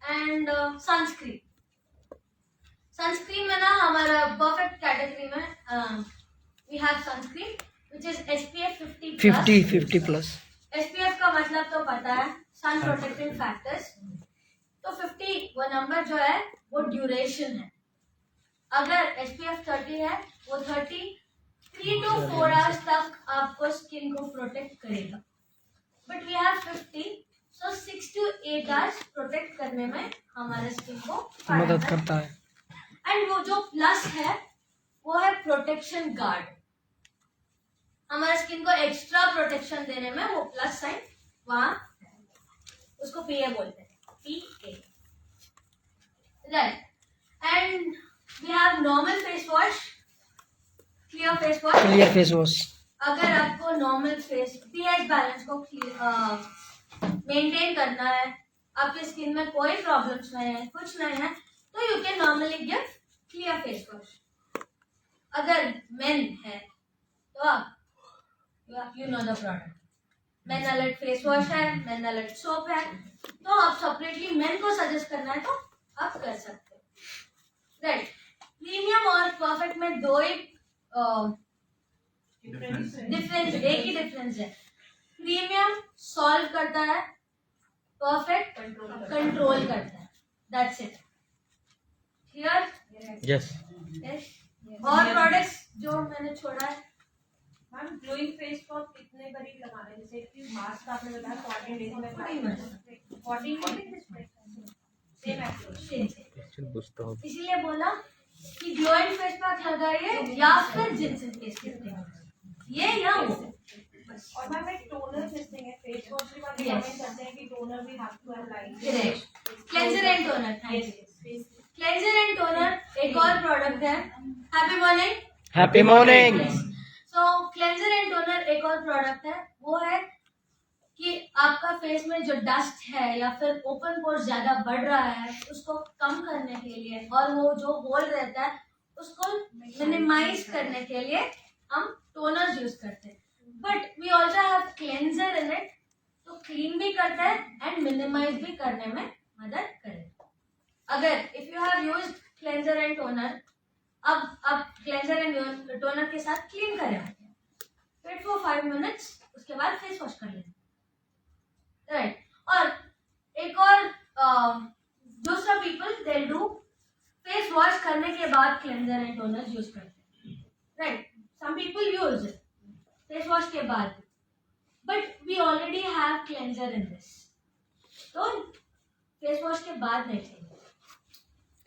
एंड सनस्क्रीन में ना हमारा परफेक्ट कैटेगरी में we have sunscreen which is SPF 50 50+। SPF का मतलब तो पता है, सन प्रोटेक्टिंग फैक्टर्स। तो 50 वो नंबर जो है वो ड्यूरेशन है। अगर SPF 30 है, वो 3 to 4 आवर्स तक आपको स्किन को प्रोटेक्ट करेगा। बट वी हैव 50, सो 6 to 8 आवर्स प्रोटेक्ट करने में हमारे स्किन को मदद करता है। एंड वो जो प्लस है वो है प्रोटेक्शन गार्ड। हमारे स्किन को एक्स्ट्रा प्रोटेक्शन देने में वो प्लस साइन वहां, उसको PA बोलते हैं, PA, right? And we have clear face wash. Clear face wash. अगर आपको नॉर्मल फेस पीएच बैलेंस को मेंटेन करना है, आपकी स्किन में कोई प्रॉब्लम्स नहीं है, कुछ नहीं है, तो you can normally give clear face wash. अगर मेन है तो आप you know the product, main alert face wash है, मेन अलर्ट सोप है, तो आप सेपरेटली मेन को सजेस्ट करना है तो आप कर सकते हो। राइट, प्रीमियम और परफेक्ट में दो ही डिफरेंस, एक ही डिफरेंस है। प्रीमियम सॉल्व करता है, परफेक्ट कंट्रोल करता है, that's it. Clear? Yes. Yes. और प्रोडक्ट्स जो मैंने छोड़ा है, मैम ग्लोइंग फेस वॉश कितने करीब लगाना है? जैसे कि मास्क आपने बताया 14 डेज में 14 डेज सेम अप्रोच। पूछता हूँ। इसीलिए बोला कि ग्लोइंग फेस पैक लगाइए या फिर जिनसेन फेस पैक, ये या वो। और मैम एक टोनर मिसिंग है, फेस वॉश के बाद रिकमेंड करते हैं कि टोनर भी have to apply. Correct, cleanser and toner. Cleanser and toner एक और प्रोडक्ट है। Happy morning. Happy morning. So cleanser and toner एक और प्रोडक्ट है, वो है कि आपका फेस में जो डस्ट है या फिर ओपन पोर्स ज्यादा बढ़ रहा है उसको कम करने के लिए, और वो जो होल रहता है उसको मिनिमाइज करने के लिए हम टोनर्स यूज करते हैं। But we also have cleanser in it, तो क्लीन भी करता है एंड मिनिमाइज भी करने में मदद करेगा। अगर if you have used cleanser and toner, अब आप क्लेंजर एंड टोनर के साथ क्लीन करें, वेट फॉर 5 मिनट्स, उसके बाद फेस वॉश कर लें। राइट, और एक और दूसरा people they do face wash करने के बाद क्लेंजर एंड टोनर यूज करते हैं। Right, some people use face wash के बाद, but we already have cleanser in this, तो फेस वॉश के बाद नहीं चाहिए।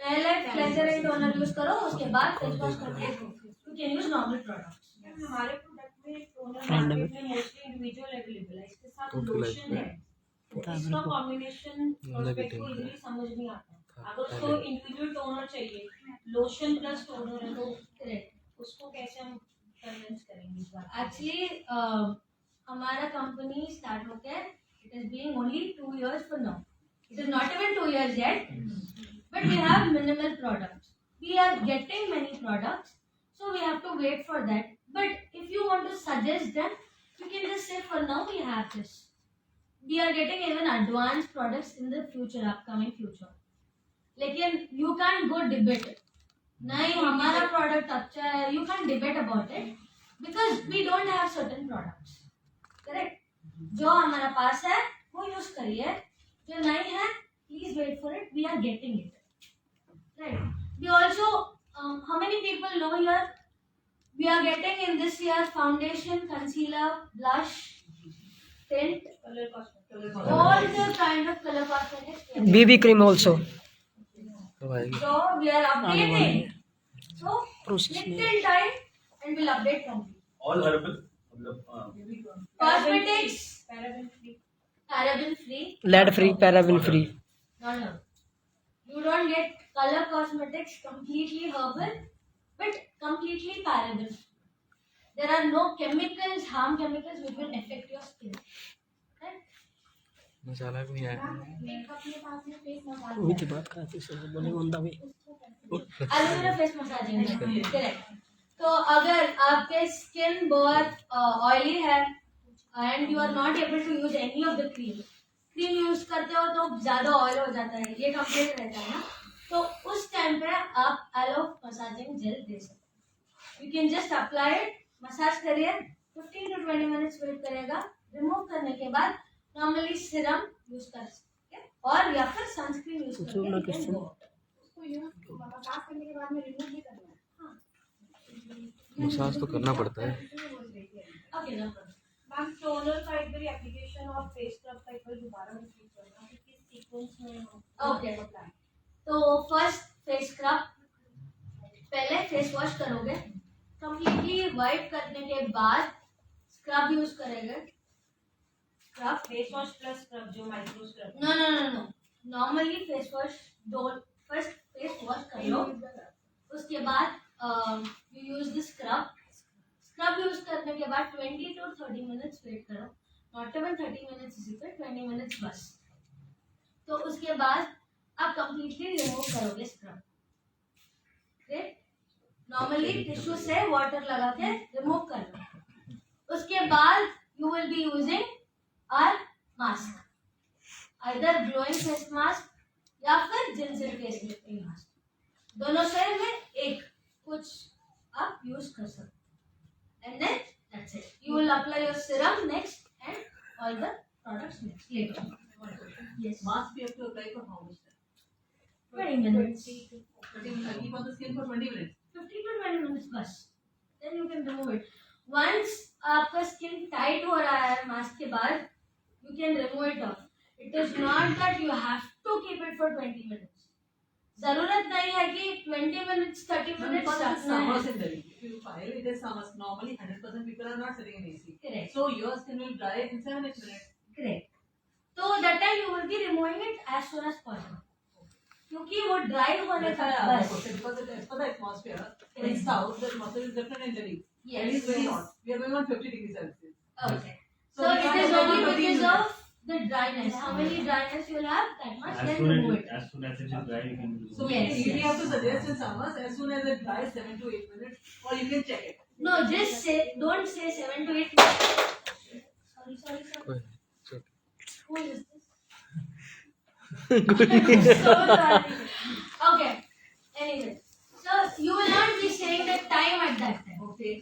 पहले क्लेंजर एंड टोनर यूज करो, उसके बाद फेस वॉश करके you can use normal products. हमारे प्रोडक्ट में टोनर मार्केट में मोस्टली इंडिविजुअल अवेलेबल है, इसके साथ लोशन है, इसका कॉम्बिनेशन प्रोस्पेक्ट को इजीली समझ नहीं आता। अगर उसको इंडिविजुअल टोनर चाहिए, लोशन प्लस टोनर है, तो करेक्ट उसको कैसे हम कन्विंस करेंगे इस बात? एक्चुअली हमारा कंपनी स्टार्ट हो गया, it is being only 2 years for now. It is not even 2 years yet, but we have minimal products. We are getting many products, so we have to wait for that. But if you want to suggest them, you can just say for now we have this. We are getting even advanced products in the future, upcoming future. लेकिन you can't go debate. नहीं हमारा product अच्छा है, you can't debate about it because we don't have certain products. Correct? जो हमारा पास है वो use करिए, जो नहीं है please wait for it. We are getting it. Right? We also, how many people know here? We are getting in this year foundation, concealer, blush, tint, colour cosmetic all the kind of color cosmetics. BB cream also. So we are updating. So Process little time and we'll update completely. All herbal, मतलब Cosmetics, paraben free. paraben free. Lead free, paraben free. No. You don't get color cosmetics completely herbal, but completely paraben. There are no chemicals, harm chemicals which will affect your skin. Right? मसाला भी नहीं आया। Makeup के पास में face massage वही तो बात करते हैं, बोले बंदा भी। Aloe vera face massaging, correct. तो अगर आपके स्किन बहुत ऑयली है and you are not able to use any of the cream use करते हो तो ज्यादा ऑयल हो जाता है, ये कंप्लेंट रहता है ना, तो उस टाइम पे आप एलो मसाजिंग जेल दे सकते हो। You can just apply it, massage करिए, 15 to 20 मिनट्स वेट करेगा, रिमूव करने के बाद नॉर्मली सिरम यूज कर सकते हैं और या फिर सनस्क्रीन यूज करके उसको यूज मसाज करने के बाद में रिमूव भी करना है। मसाज तो करना पड़ता है। Okay no problem. Ma'am toner का एक बार एप्लीकेशन और फेस स्क्रब का एक बार दोबारा रिपीट करना कि किस सीक्वेंस में हम ओके, तो फर्स्ट फेस स्क्रब, पहले फेस वॉश करोगे, कंप्लीटली वाइप करने के बाद स्क्रब यूज करेंगे। Scrub face wash plus scrub जो micro scrub. No, normally face wash दो, फर्स्ट फेस वॉश कर लो, उसके बाद you use the scrub, scrub use करने के बाद 20 to 30 मिनट्स वेट करो, नॉट इवन 30 मिनट्स, इसी पे 20 मिनट्स बस। तो उसके बाद आप कंप्लीटली रिमूव करोगे स्क्रब। नॉर्मली टिश्यू से वाटर लगा के रिमूव कर लो। उसके बाद you will be using our mask, either glowing face mask या फिर जिंजर फेस लिफ्टिंग मास्क, दोनों से में एक कुछ आप यूज कर सकते। And then that's it, you will apply your serum next and all the products next later. Yes. Mask we have to apply for how much time? 20 minutes. Keep on the skin for 20 minutes. 15 to 20 minutes बस, then you can remove it. Once आपका skin tight हो रहा है mask के बाद, you can remove it off. It is not that you have to keep it for 20 minutes. जरूरत नहीं है कि 20 minutes 30 minutes रखना है। Summers in Delhi. If you file it is summers, normally 100% people are not sitting in AC. Correct. So your skin will dry in 7-8 minutes. Correct. तो that time you will be removing it as soon as possible, क्योंकि वो dry होने That's why तक I asked बस। the question, because as per the atmosphere, in south the atmosphere is different in Delhi. Yes. Delhi is very hot. We are going on 50 degrees Celsius. Okay. So So we it can't is apply only for 15 because minutes. of the dryness. How many dryness you will have, that much As then soon remove as it. it is dry, you can use So it. Yes, we yes. have to suggest in summers as soon as it dries 7 to 8 minutes, or you can check it. No, just say, don't say 7 to 8 minutes. Sorry. Who is this? So sorry. Okay. Anyway, so you will not be saying the time at that time. Okay.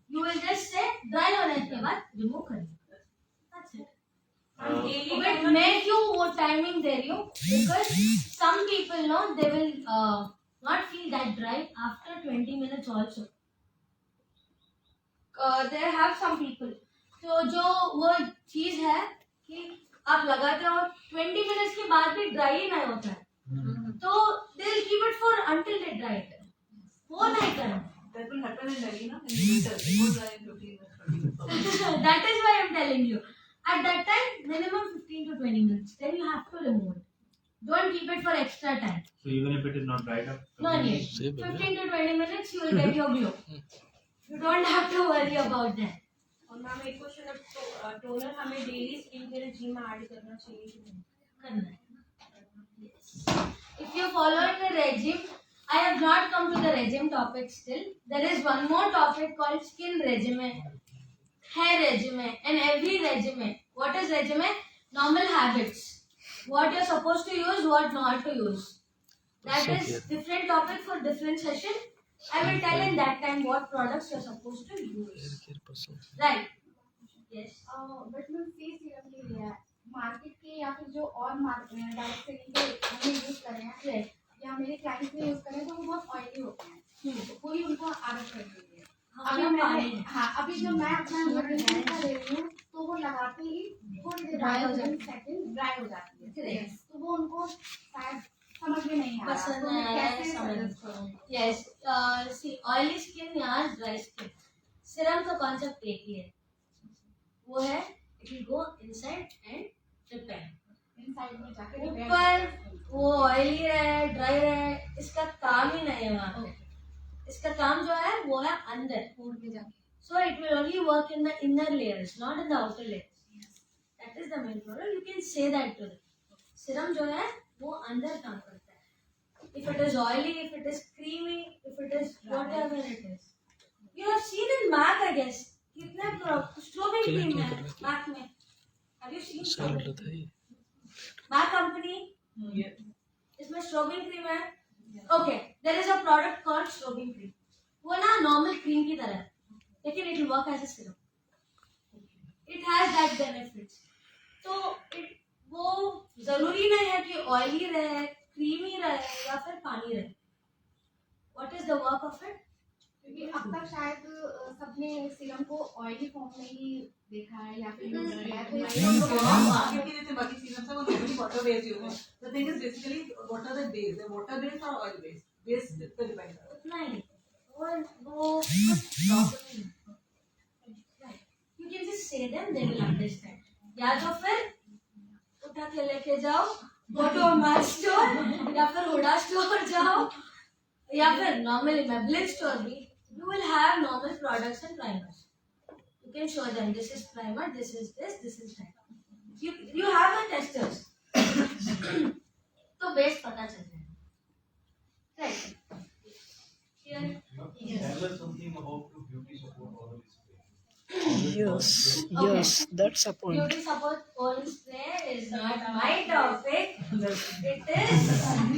You will just say dry होने के बाद remove कर दो. That's it. But मैं क्यों वो timing दे रही हूँ? Because some people know they will not feel that dry after 20 minutes also. There have some people. तो जो वो चीज है कि आप लगाते हो 20 मिनट्स के बाद भी ड्राई ही नहीं होता है, तो they will keep it for until they dry it, वो नहीं करना। That will happen in Delhi, no? In winter, it will dry in 15 minutes. 30 minutes. That is why I am telling you. At that time, minimum 15 to 20 minutes. Then you have to remove it. Don't keep it for extra time. So even if it is not dried up, No need. 15 to 20 minutes, you will get your glow. You don't have to worry about that. और ma'am एक question है, तो toner हमें daily skin के regime में add करना चाहिए कि नहीं? करना है। If you follow the regime, I have not come to the regime topic still. There is one more topic called skin regimen, hair regimen, and every regimen. What is regimen? Normal habits. What you're supposed to use, what not to use. That is different topic for different session. I will tell in that time what products you're supposed to use. Right? Yes. But मैं face serum ले लिया है market के या फिर जो और market direct selling के हमने यूज कर रहे हैं या मेरे क्लाइंट्स ने यूज कर रहे हैं, तो वो बहुत ऑयली होते हैं, तो कोई उनको आदत कर देती है। अभी जो मैं अपना मटेरियल का ले रही हूँ, तो वो लगाते ही थोड़ी देर ड्राई हो जाती है, तो वो उनको शायद समझ में नहीं आ रहा, पसंद तो नहीं मैं आ रहा है, कैसे समझ suggest करूँ? Yes. See, oily skin या dry skin. Serum का concept एक ही है. वो है it will go inside and repel. Inside में जाके ऊपर वो oily रहे, dry रहे, इसका काम ही नहीं है वहाँ पे. इसका काम जो है वो है अंदर. फोड़ के जाके So it will only work in the inner layers, not in the outer layers. That is the main problem. You can say that to them. Serum जो है वो अंदर काम करता है. If it is oily, if it is creamy, if it is whatever it is. You have seen in MAC, I guess. कितने strawberry cream है MAC में. Have you seen? MAC company. Yes. इसमें स्ट्रॉबेरी क्रीम है. Okay, there is a product called strawberry cream. वो ना normal cream की तरह है, लेकिन it will work as a serum. It has that benefits. तो वो जरूरी नहीं है कि ऑयली रहे, क्रीमी रहे या फिर पानी रहे. What is the work of it? क्योंकि अब तक शायद सबने सीरम को ऑयली फॉर्म में ही देखा है या फिर यूज किया है, तो मार्केट के जैसे बाकी सीरम्स हैं वो नॉर्मली वाटर बेस्ड यूज है। The thing is basically what are the base, है वाटर बेस्ड और ऑयल बेस्ड, बेस पे डिपेंड करता है। नहीं, वो प्रॉब्लम नहीं. You can just say them, they will understand. या तो फिर उठा के लेके जाओ, go to a mass store या फिर हुडा स्टोर जाओ या फिर नॉर्मली मेबलिन स्टोर भी you will have normal products and primers. You can show them this is primer, this is primer. You have the testers. तो base पता चल जाएगा. Right. Here. Tell us something about the beauty support oral spray. Yes, yes, that's a point. Beauty support oral spray is not my topic. It is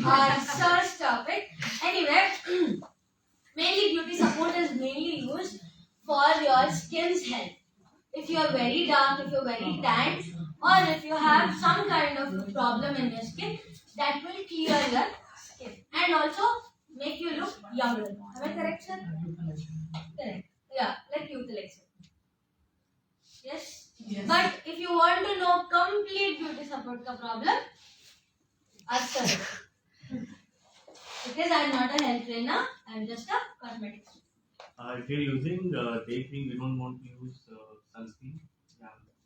our sir's topic. Anyway, mainly beauty support is mainly used for your skin's health. If you are very dark, if you are very tan, or if you have some kind of problem in your skin, that will clear your skin and also make you look younger. Am I correct, sir? Correct. Yeah, like youth elixir. Yes? But if you want to know complete beauty support ka problem, ask sir. Because I am not a health trainer, I am just a cosmetics. If you're using day cream, we don't want to use sunscreen.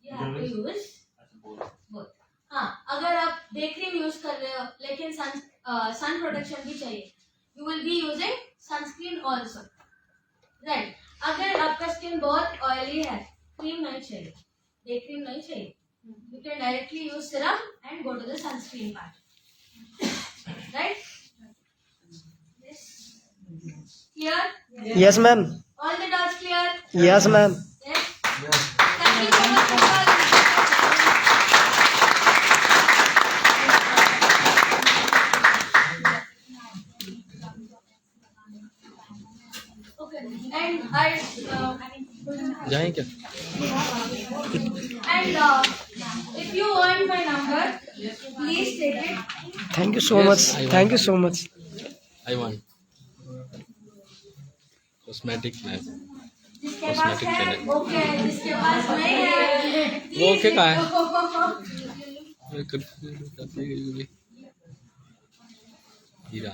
You have to use I suppose. both. हाँ, अगर आप day cream use कर रहे हो लेकिन sun protection भी चाहिए, you will be using sunscreen also. Right. अगर आपका स्किन बहुत ऑयली है, क्रीम नहीं चाहिए, डे क्रीम नहीं चाहिए, you can directly use serum and go to the sunscreen part. Right? Yes. Clear? Yes, ma'am. All the dots clear? Yes, ma'am. Yes. Thank you so much, Gopal. Okay. And जाएं क्या? if you want my number, please take it. Thank you so much. Thank you so much. I want cosmetic lab. जिसके पास Cosmetic है, channel. Okay. जिसके पास नहीं है, वो okay कहाँ है? है? मैं confused करती है कभी-कभी. हीरा.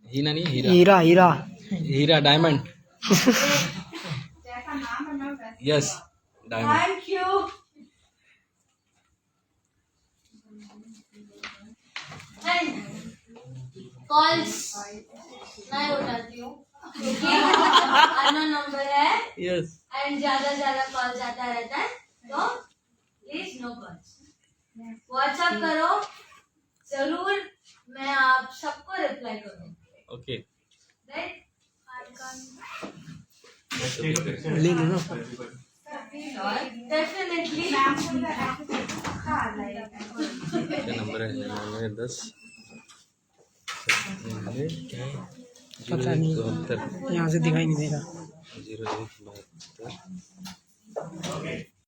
हीना नहीं हीरा. हीरा हीरा. हीरा डायमंड. जैसा नाम है ना वैसे Yes, diamond. Thank you. And calls मैं उठाती हूँ क्योंकि अननोन नंबर है Yes. एंड ज्यादा कॉल जाता रहता है, तो प्लीज नो कॉल्स. व्हाट्सएप करो जरूर, मैं आप सबको रिप्लाई करूँगी. Okay. Right? Let's take a picture. ले लो ना. डेफिनेटली. क्या नंबर है? 10. क्या है? पता नहीं. 0 यहाँ से दिखाई नहीं देगा. 01 72.